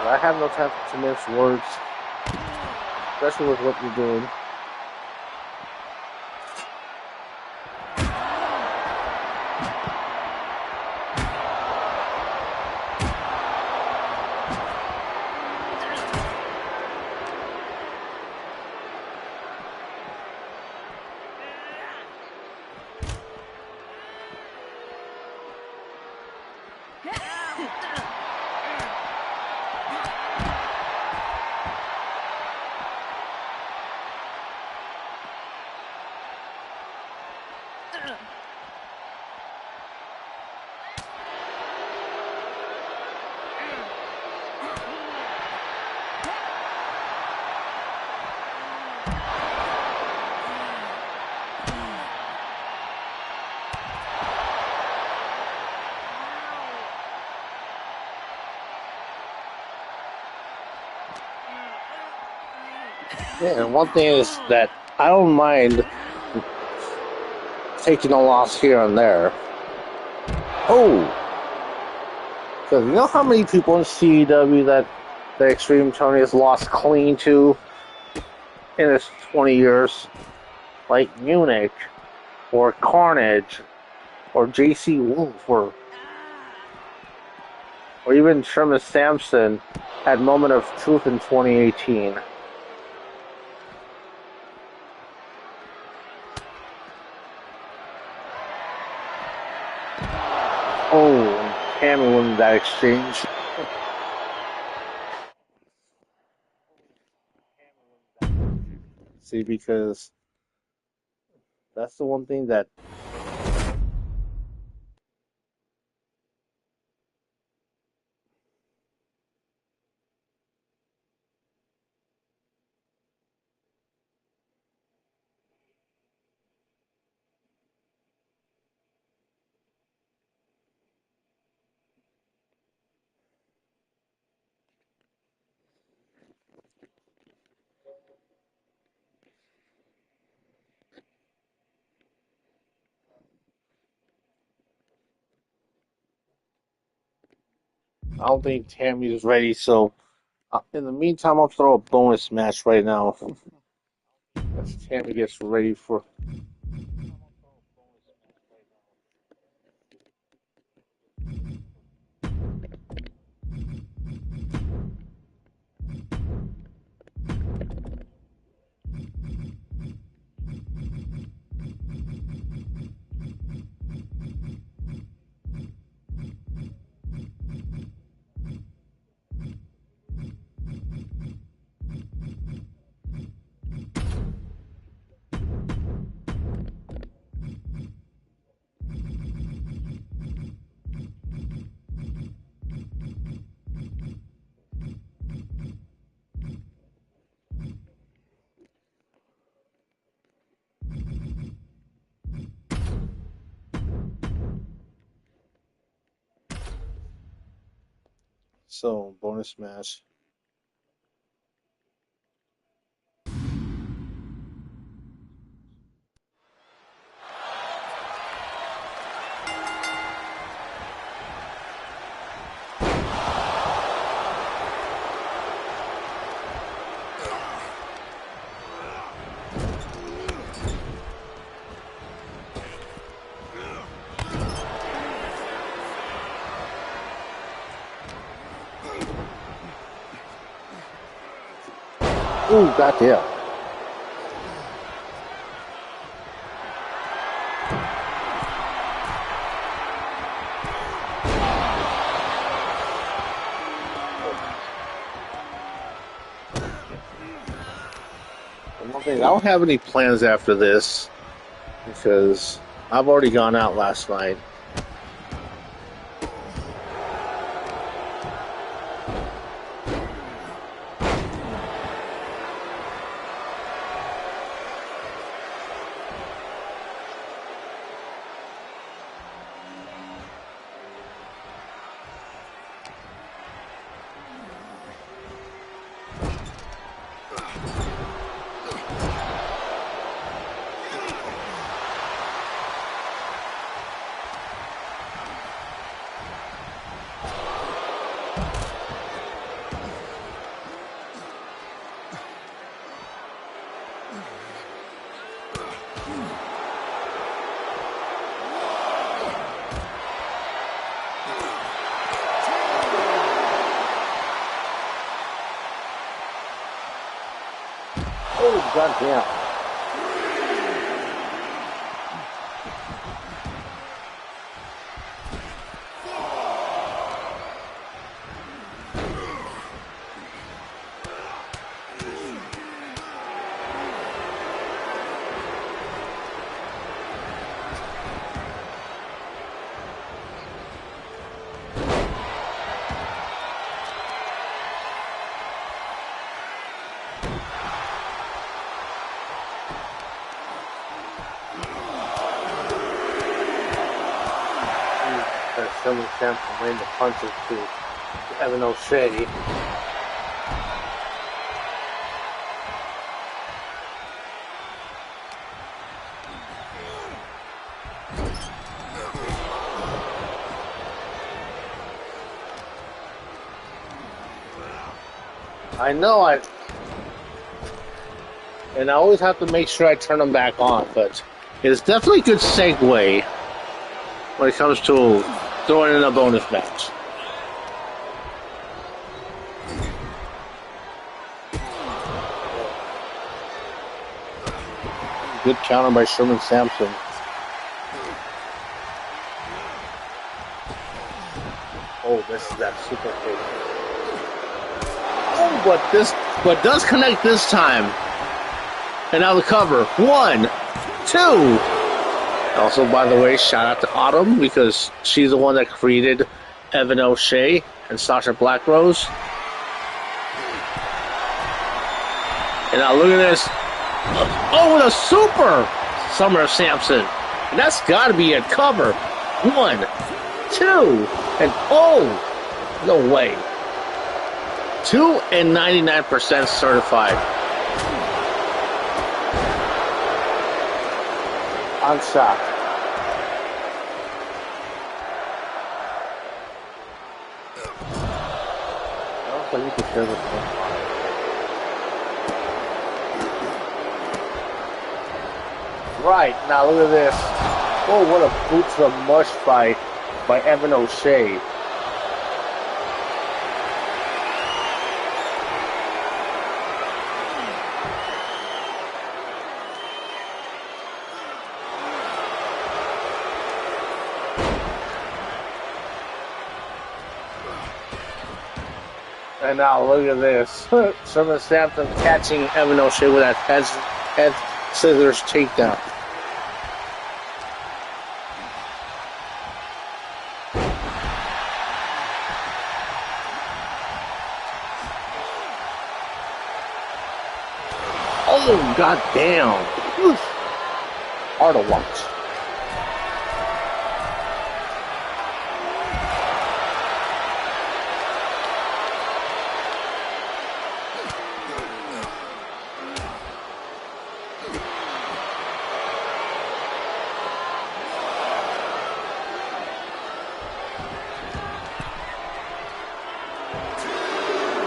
I have no time to mince words, especially with what you're doing. Yeah, and one thing is that I don't mind taking a loss here and there. Oh! Because you know how many people in CEW that the XtremeTony has lost clean to in his 20 years? Like Munich, or Carnage, or JC Wolf, or even Sherman Sampson had Moment of Truth in 2018. Oh, Tammy won that exchange. See, because that's the one thing that I don't think Tammy is ready. So, in the meantime, I'll throw a bonus match right now as Tammy gets ready for. So, bonus match. Ooh, goddamn. One thing, I don't have any plans after this because I've already gone out last night. Oh, goddamn. Sherman Sampson laying the punches to Evan O'Shea. I know and I always have to make sure I turn them back on, but it's definitely a good segue when it comes to throwing in a bonus match. Good counter by Sherman Sampson. Oh, this is that super kick. Oh, but does connect this time. And now the cover. 1, 2. Also, by the way, shout out to Autumn because she's the one that created Evan O'Shea and Sasha Blackrose. And now look at this. Oh, with a super Summer Sampson. And that's got to be a cover. 1, 2, and oh, no way. 2 and 99% certified. I'm shocked. I don't think you can share this one. Right, now look at this. Oh, what a boot to the mush by Evan O'Shea. And now look at this. Sherman Sampson catching Evan O'Shea with that head scissors takedown. Oh, goddamn. Hard to watch.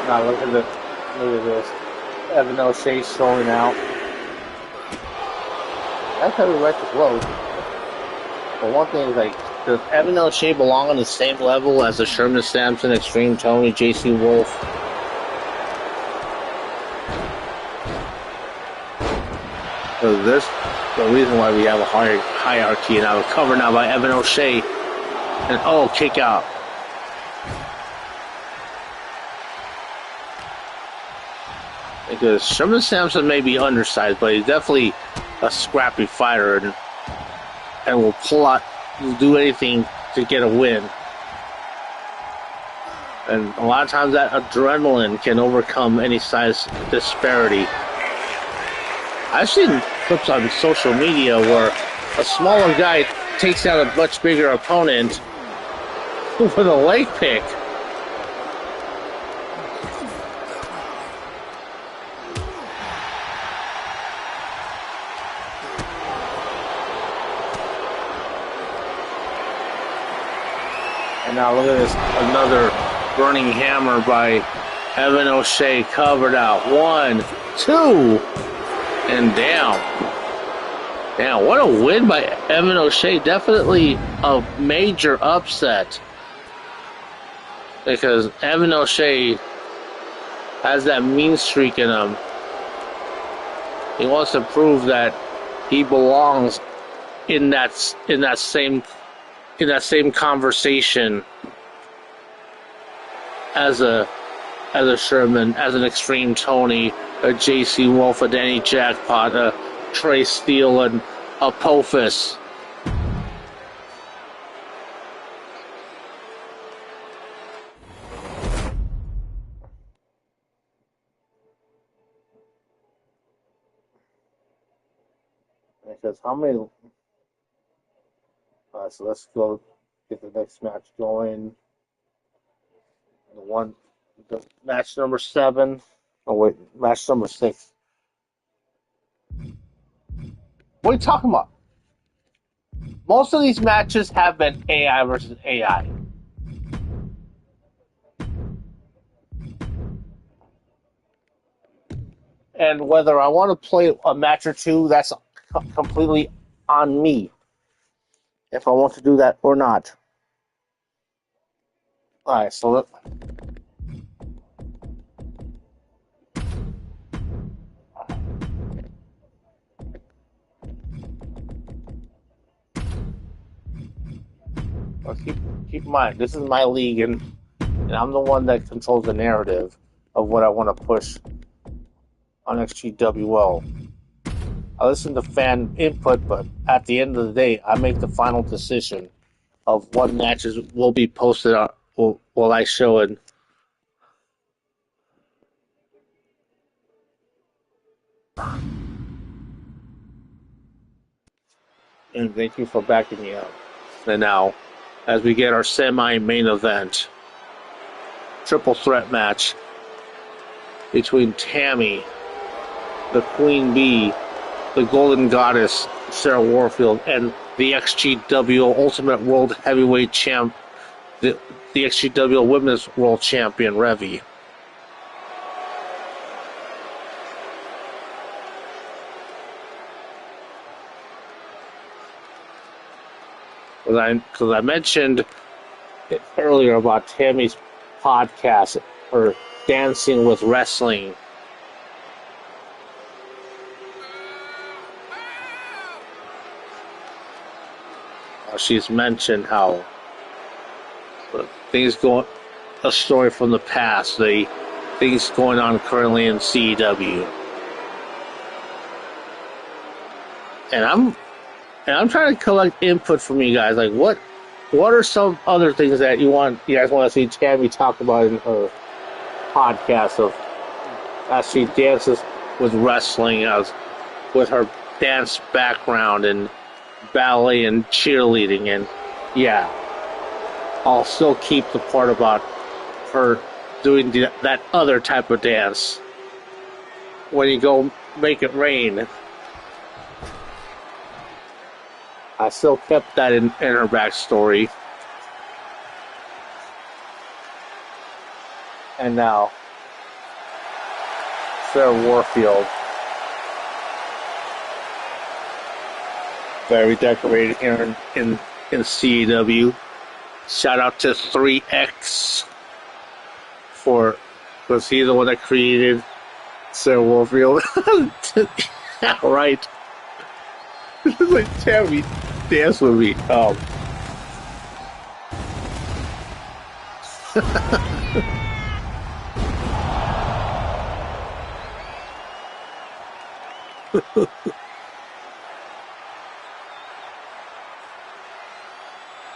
Now look at this. Evan O'Shea showing out. That's how we right to blows. But one thing is, like, does Evan O'Shea belong on the same level as the Sherman Sampson, XtremeTony, JC Wolf? So this the reason why we have a hierarchy, and I was covered now by Evan O'Shea. And oh, kick out. Because Sherman Sampson may be undersized, but he's definitely a scrappy fighter and will will do anything to get a win. And a lot of times that adrenaline can overcome any size disparity. I've seen clips on social media where a smaller guy takes out a much bigger opponent with a leg pick. And now look at this, another burning hammer by Evan O'Shea, covered out. 1, 2, and down. Damn, what a win by Evan O'Shea. Definitely a major upset. Because Evan O'Shea has that mean streak in him. He wants to prove that he belongs in that same conversation as a Sherman, as an XtremeTony, a JC Wolf, a Danny Jackpot, a Trey Steele, and a Apophis. Because how many? So let's go get the next match going. The match number 7. Oh wait, match number 6. What are you talking about? Most of these matches have been AI versus AI. And whether I want to play a match or two, that's completely on me. If I want to do that or not. Alright, so keep in mind, this is my league, and I'm the one that controls the narrative of what I want to push on XGWL. I listen to fan input, but at the end of the day, I make the final decision of what matches will be posted on, will I show it. And thank you for backing me up. And now, as we get our semi-main event, triple threat match between Tammy, the Queen Bee, the Golden Goddess, Sarah Warfield, and the XGWL Ultimate World Heavyweight Champ, the XGWL Women's World Champion, Revy. Because I mentioned earlier about Tammy's podcast, or Dancing with Wrestling. She's mentioned how things going, a story from the past, the things going on currently in CEW, and I'm trying to collect input from you guys. Like, what are some other things that you guys want to see Tammy talk about in her podcast of as she dances with wrestling, as with her dance background and ballet and cheerleading, and yeah, I'll still keep the part about her doing that other type of dance when you go make it rain. I still kept that in her backstory. And now, Sarah Warfield. Very decorated here in CEW. Shout out to 3X was he the one that created Sarah Warfield? Right. This is like Tammy, dance with me.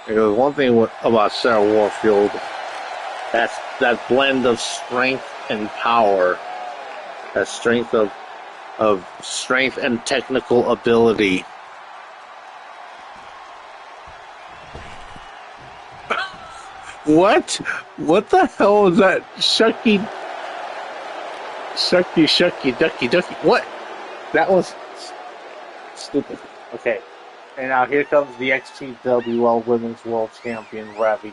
There's one thing about Sarah Warfield, that's that blend of strength and power, that strength of strength and technical ability. What? What the hell is that? Shucky, ducky. What? That was stupid. Okay. And now here comes the XGWL Women's World Champion, Revy.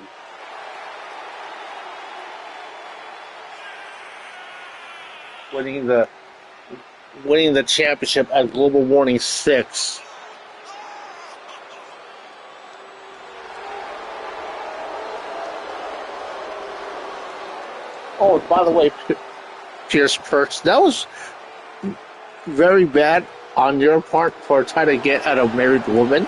Winning the championship at Global Warning 6. Oh, by the way, Pierce Perks, that was very bad on your part for trying to get at a married woman.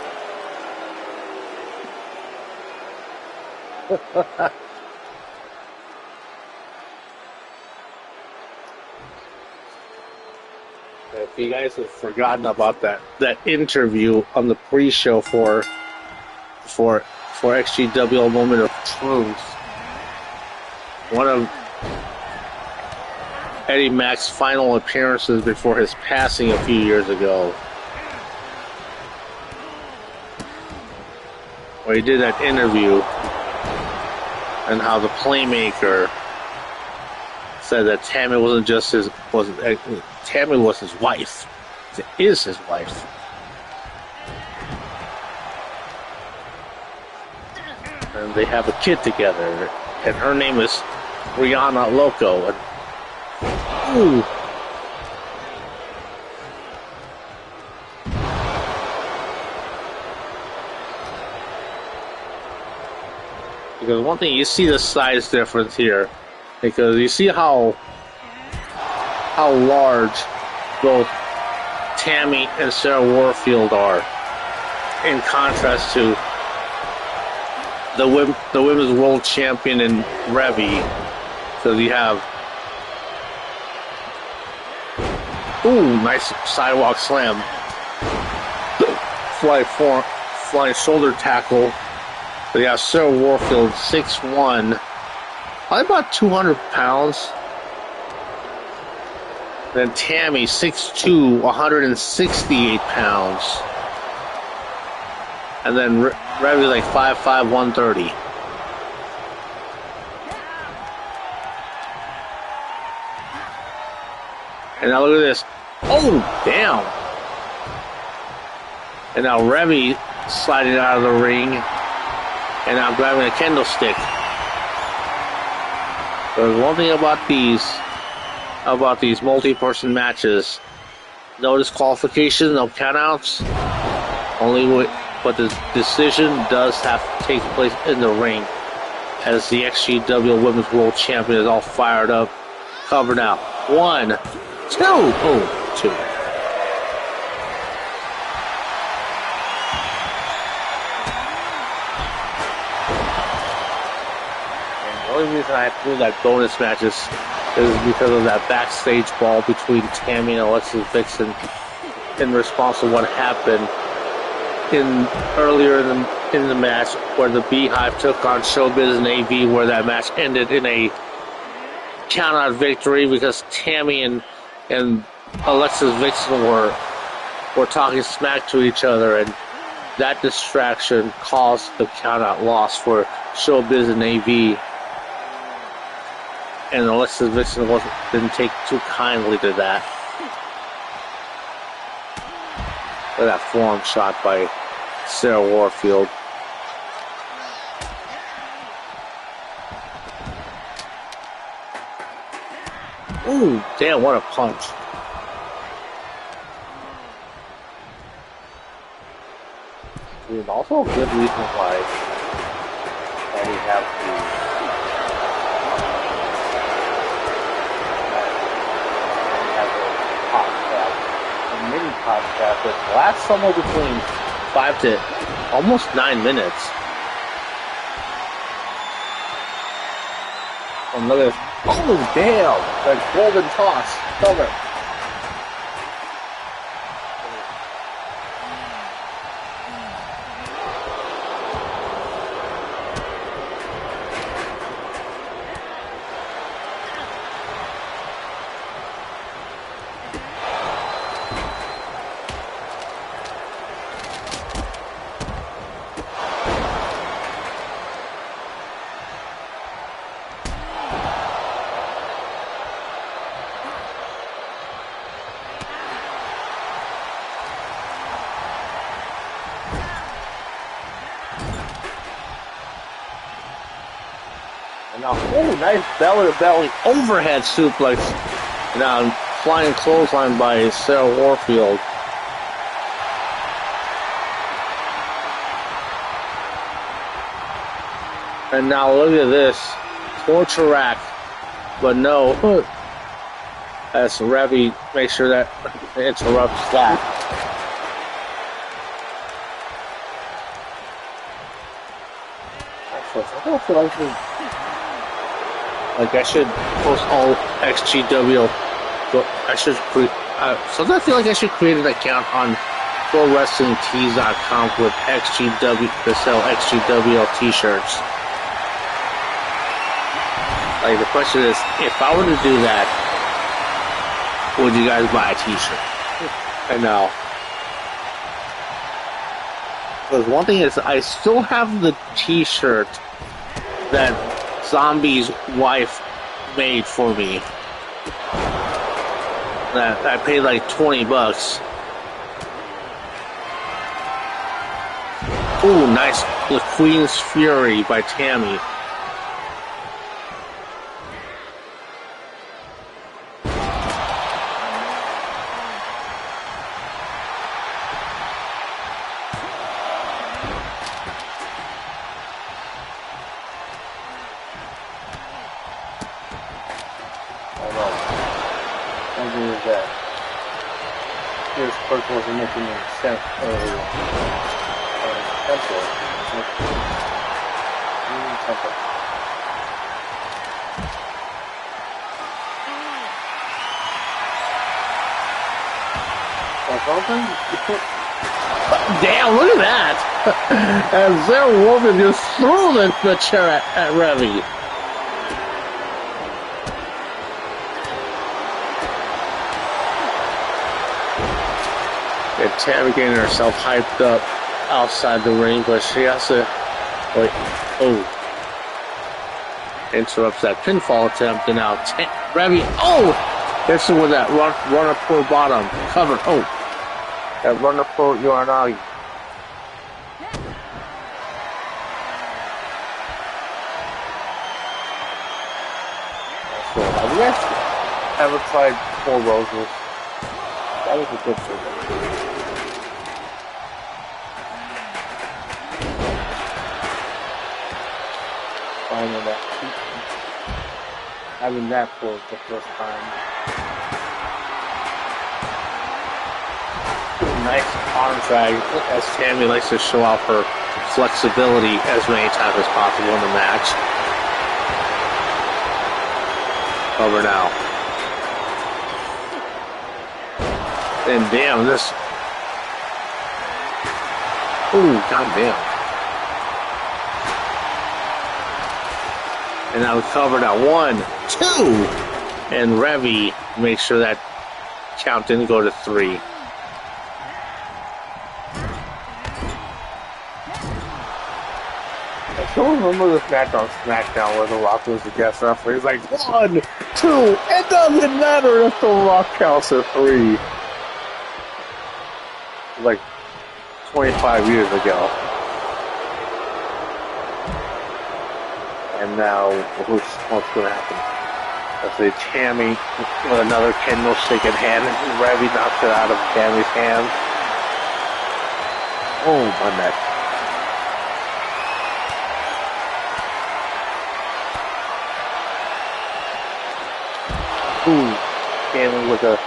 If you guys have forgotten about that interview on the pre-show for XGWL Moment of Truth, one of Eddie Mack's final appearances before his passing a few years ago, where he did that interview, and how the Playmaker said that Tammy wasn't just Tammy was his wife. It is his wife. And they have a kid together, and her name is Rihanna Loco. Ooh. Because one thing, you see the size difference here. Because you see how large both Tammy and Sarah Warfield are, in contrast to the women's world champion in Revy. So you have, ooh, nice sidewalk slam, flying shoulder tackle. So you have Sarah Warfield, 6'1", probably about 200 pounds. Then Tammy, 6'2", 168 pounds. And then Revy like 5'5", 130. And now look at this. Oh, damn. And now Revy sliding out of the ring. And now grabbing a kendo stick. There's one thing about these multi-person matches. No disqualifications, no countouts. But the decision does have to take place in the ring, as the XGWL Women's World Champion is all fired up. Cover now. 1, 2. Oh, 2. And the only reason I threw that bonus matches is because of that backstage brawl between Tammy and Alexis Vixen in response to what happened earlier in the match, where the Beehive took on Showbiz and AV, where that match ended in a count-out victory because Tammy and Alexis Vixen were talking smack to each other, and that distraction caused the count-out loss for Showbiz and AV. And Alexis Vixen didn't take too kindly to that. Look at that forearm shot by Sarah Warfield. Ooh, damn, what a punch. There's also a good reason why we have a mini podcast that lasts somewhere between 5 to almost 9 minutes. And look at this. Oh, damn! That golden toss. Cover. Now, oh, nice belly-to-belly overhead suplex. Now, flying clothesline by Sarah Warfield. And now look at this. Torture rack. But no. As Revy makes sure that interrupts that. I should post all XGWL. Sometimes I feel like I should create an account on ProWrestlingTees.com with XGW to sell XGWL t-shirts. Like, the question is, if I were to do that, would you guys buy a t-shirt? I know. Because one thing is, I still have the t-shirt that Zombie's wife made for me. That I paid like $20. Ooh, nice. The Queen's Fury by Tammy. music wasn't making any sense earlier. Tempo. Tempo. Damn, look at that! And Sarah Wolfen just threw the chair at Revy. And Tammy getting herself hyped up outside the ring, but she has to wait. Oh, interrupts that pinfall attempt, and now Revy. Oh, hits her with that runner pro bottom cover. Oh, that runner pro Uranagi. So, have you guys ever tried Four Roses? That was a good thing. Finding that, having that for the first time. Nice arm drag as Tammy likes to show off her flexibility as many times as possible in the match. Over now. And damn, this. Ooh, goddamn. And now covered at 1, 2. And Revy makes sure that count didn't go to 3. I still remember this match on SmackDown where The Rock was the guest referee. He's like, 1, 2. It doesn't matter if The Rock counts to 3. Like 25 years ago. And now, what's going to happen? Let's say Tammy with another candlestick in hand, and Revy knocks it out of Tammy's hand. Oh, my neck. Ooh, Tammy with a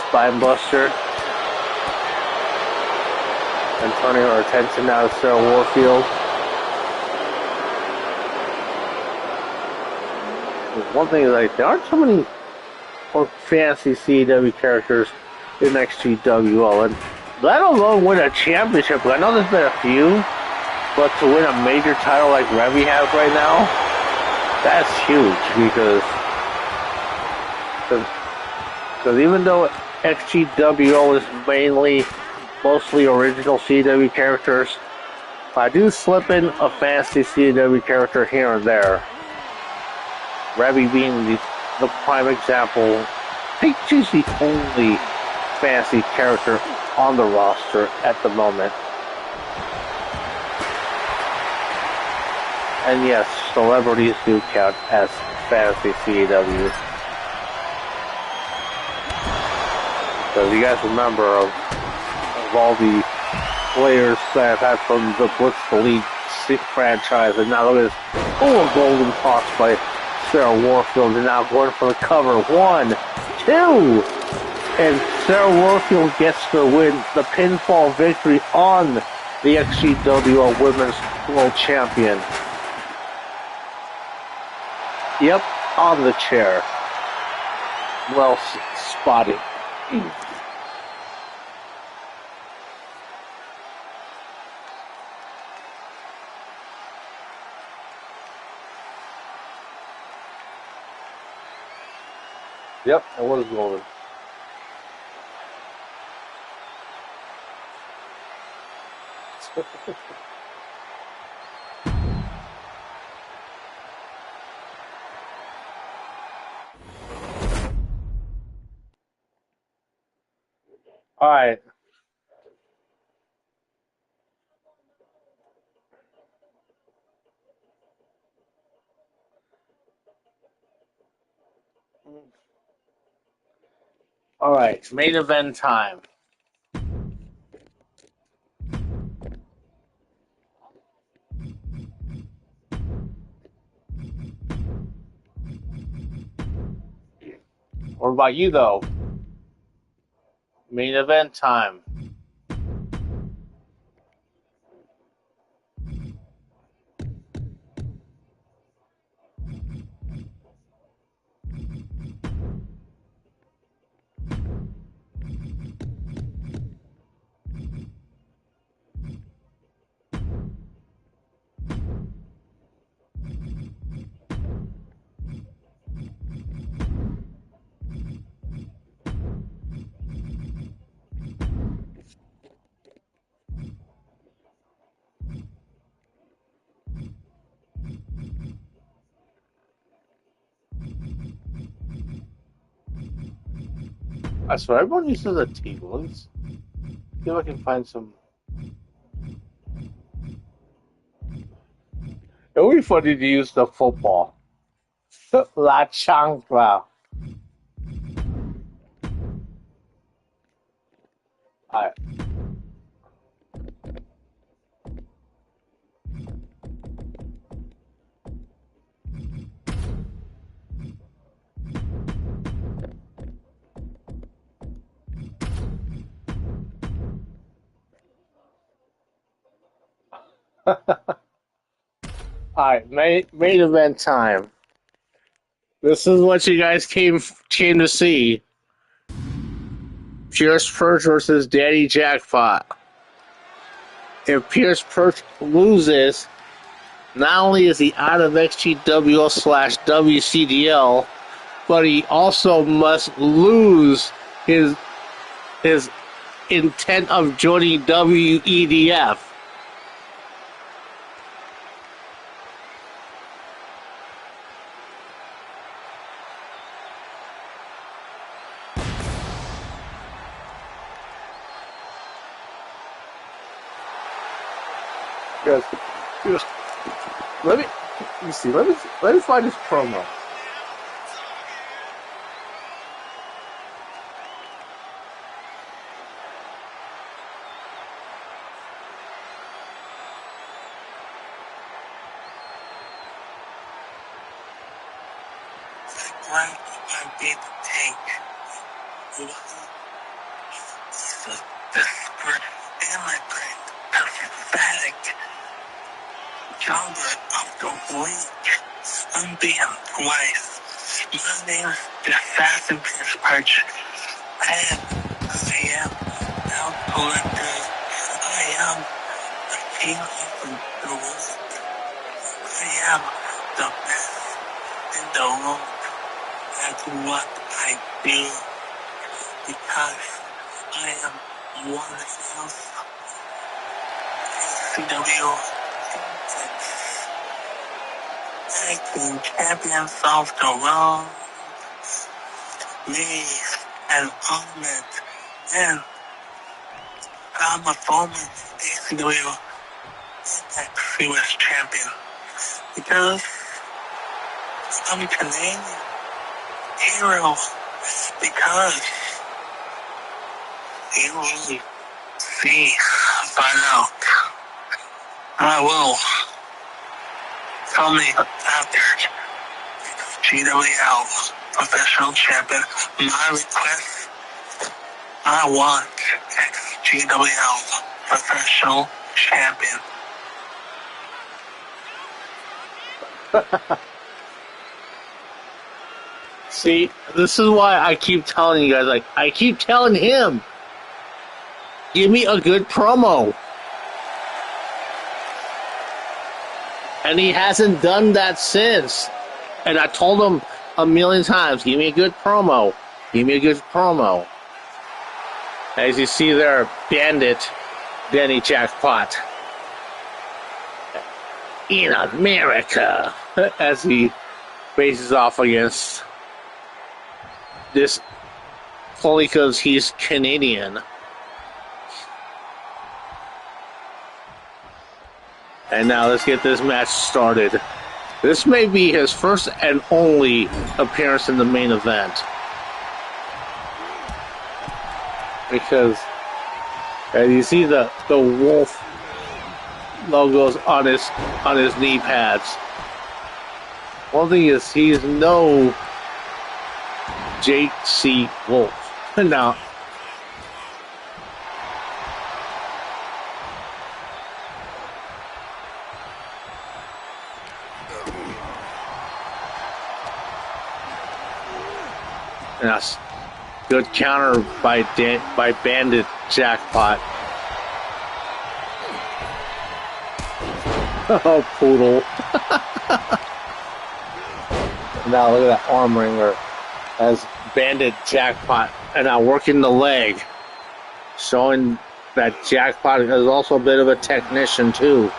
spine buster. And turning her attention now to Sarah Warfield. One thing is, like, there aren't so many fancy CW characters in XGWL, and let alone win a championship. I know there's been a few, but to win a major title like Revy has right now, that's huge, because even though XGWL is mostly original CW characters, I do slip in a fancy CW character here and there. Revy being the prime example. I think she's the only fancy character on the roster at the moment. And yes, celebrities do count as fantasy CW. Because you guys remember of all the players that I've had from the Blitz the League franchise, and now look at this. Oh, a golden toss by Sarah Warfield, and now going for the cover. 1, 2, and Sarah Warfield gets the win, the pinfall victory on the XGWL Women's World Champion. Yep, on the chair. Well spotted. Yep, it was golden. All right. All right, main event time. What about you, though? Main event time. I swear everyone uses a T. Let's see if I can find some. It would be funny to use the football. La chancla. Alright. Alright, main event time. This is what you guys came to see. Pierce Perch versus Daddy Jackpot. If Pierce Perch loses, not only is he out of XGWL/WCDL, but he also must lose his intent of joining WEDF. Let me see. Let me find this promo. Right, I did take the desperate immigrant, pathetic jobber of the week. I'm being twice. My name is the Assassin Pierce Perch, and I am now collector. I am the king of the world. I am the best in the world. That's what I do, because I am one of XGWL Tag Team Champions of the world. Me and Ahmed, and I'm a former XGWL US champion, because I'm Canadian hero, because you will see by now. I will tell me after XGWL professional champion. My request, I want XGWL professional champion. See, this is why I keep telling you guys, like, I keep telling him, give me a good promo. And he hasn't done that since. And I told him a million times, give me a good promo. Give me a good promo. As you see there, Bandit, Danny Jackpot. In America. As he faces off against this only because he's Canadian. And now let's get this match started. This may be his first and only appearance in the main event. Because as you see the wolf logos on his knee pads. One thing is he's no JC Wolf. Now, yes, good counter by Bandit Jackpot. Oh, poodle. Now look at that arm wringer as Bandit Jackpot and now working the leg, showing that Jackpot is also a bit of a technician too.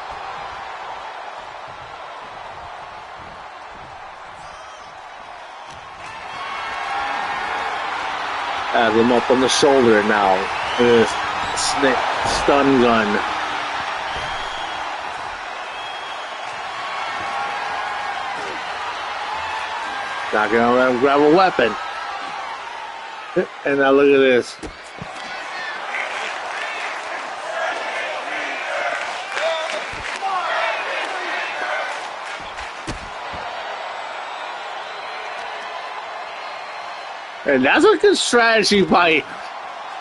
Has him up on the shoulder now. With his stun gun. Not gonna let him grab a weapon. And now look at this. And that's a good strategy by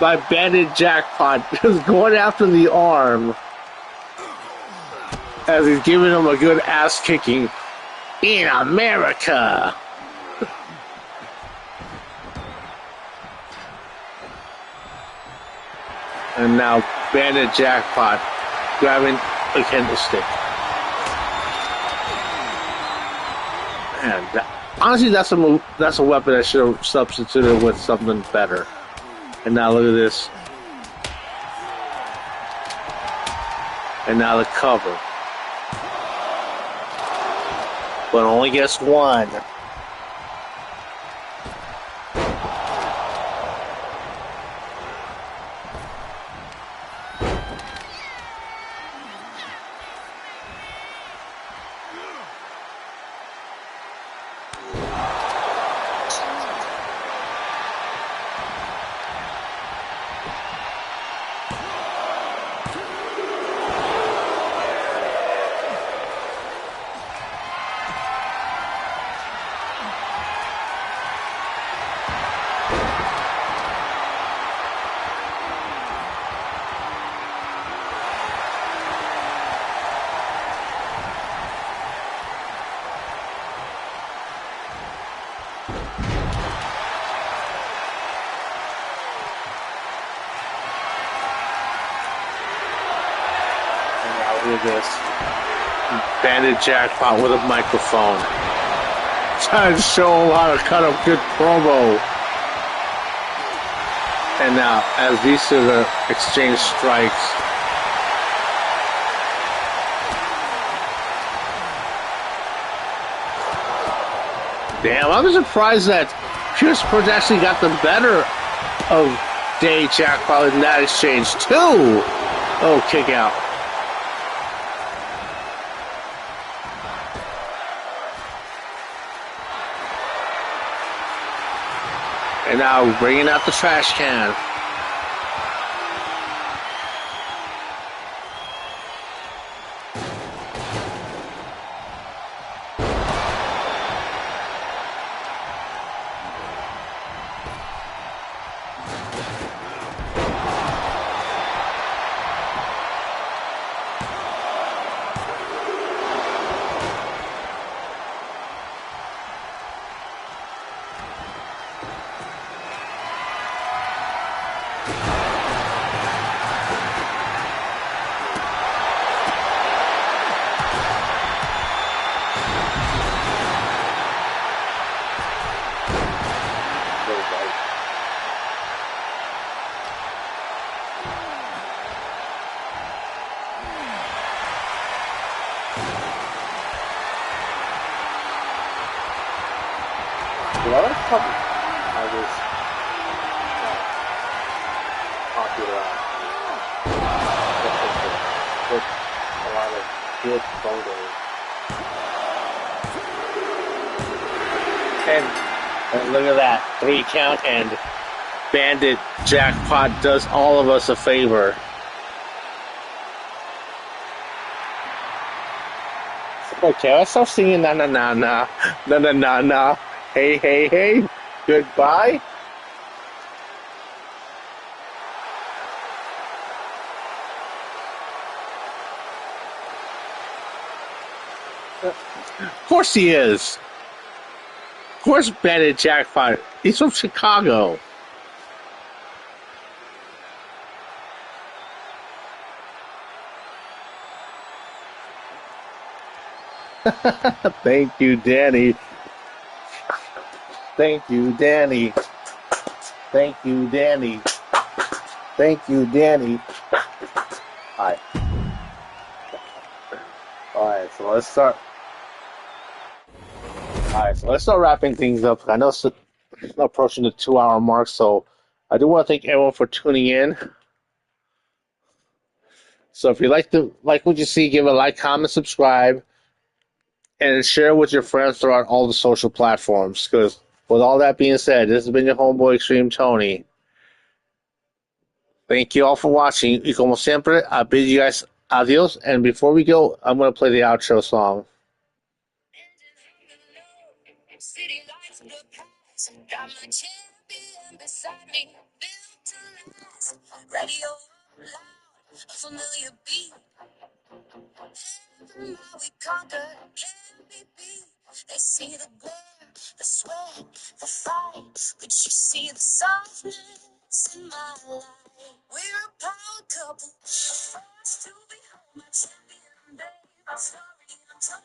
Bandit Jackpot, just going after the arm as he's giving him a good ass kicking in America. And now Bandit Jackpot grabbing a candlestick. Man, honestly, that's a weapon I should have substituted with something better. And now look at this. And now the cover. But only gets one. Look at this. Bandit Jackpot with a microphone. Trying to show him how to cut a good promo. And now, as these two exchange strikes. Damn, I'm surprised that Pierce Prince actually got the better of Day Jackpot in that exchange, too. Oh, kick out. And now bringing out the trash can. Well, that's probably how this popular with a lot of good photos. And look at that, 3 count, and Bandit Jackpot does all of us a favor. Okay, let's stop singing na na na na na na na na. Hey, hey, hey, goodbye. Of course he is. Of course Bandit Jackpot. He's from Chicago. Thank you, Danny. Thank you, Danny. Thank you, Danny. Thank you, Danny. Alright. Alright, so let's start. Alright, so let's start wrapping things up. I know it's approaching the 2-hour mark, so I do want to thank everyone for tuning in. So if you like what you see, give a like, comment, subscribe, and share with your friends throughout all the social platforms. Because with all that being said, this has been your homeboy XtremeTony. Thank you all for watching. Y como siempre, I bid you guys adios. And before we go, I'm going to play the outro song. City lights blue past. Got my champion beside me, built to last. Radio loud, a familiar beat. Every mile we conquer can't be beat. They see the glare, the sweat, the fight, but you see the softness in my life. We're a power couple, a force to behold. My champion, babe, our story untold.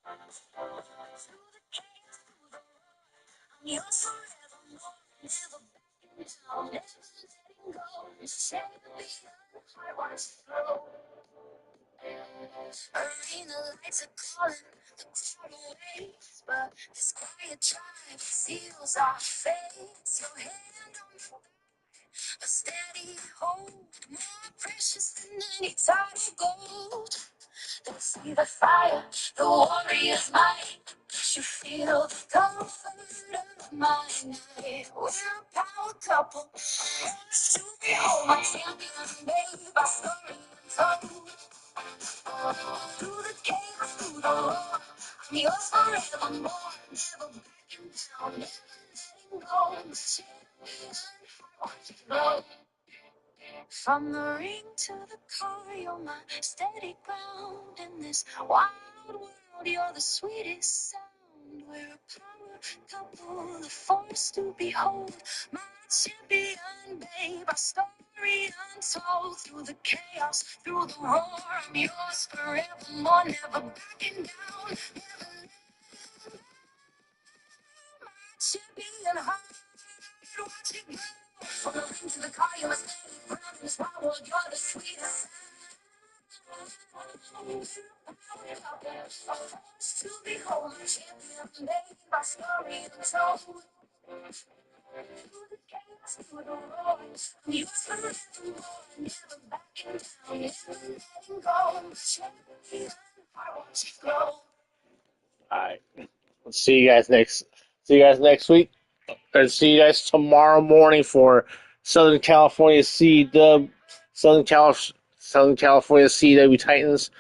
Through the chaos, through the roar, I'm yours forevermore. Never backing down, never letting go. Champion, I watch you grow. Arena lights are calling, the crowd awaits, but this quiet drive seals our fates. Your hand on my thigh, a steady hold, more precious than any tidal gold. They see the fire, the warrior's might. You feel the comfort of my night. We're a power couple, a force to behold. My champion, babe, our story untold. Through the chaos, through the roar, I'm yours forevermore. Never backing down, never letting go. My champion, I want you to know. From the ring to the car, you're my steady ground. In this wild world, you're the sweetest sound. We're a power couple, the force to behold. My champion, babe, our story untold. Through the chaos, through the roar, I'm yours forevermore. Never backing down, never letting my champion heart. Watch it grow. From the ring to the car, you're my steady ground. In this wild world, you're the sweetest sound. To behold, my champion, babe, our story untold. Through the chaos, through the roar, I'm yours forevermore. Never backing down, never letting go. My champion, I watch you grow. All right. See you guys next week. And see you guys tomorrow morning for Southern California Southern California CW Titans,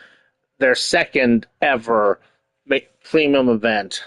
their second ever premium event.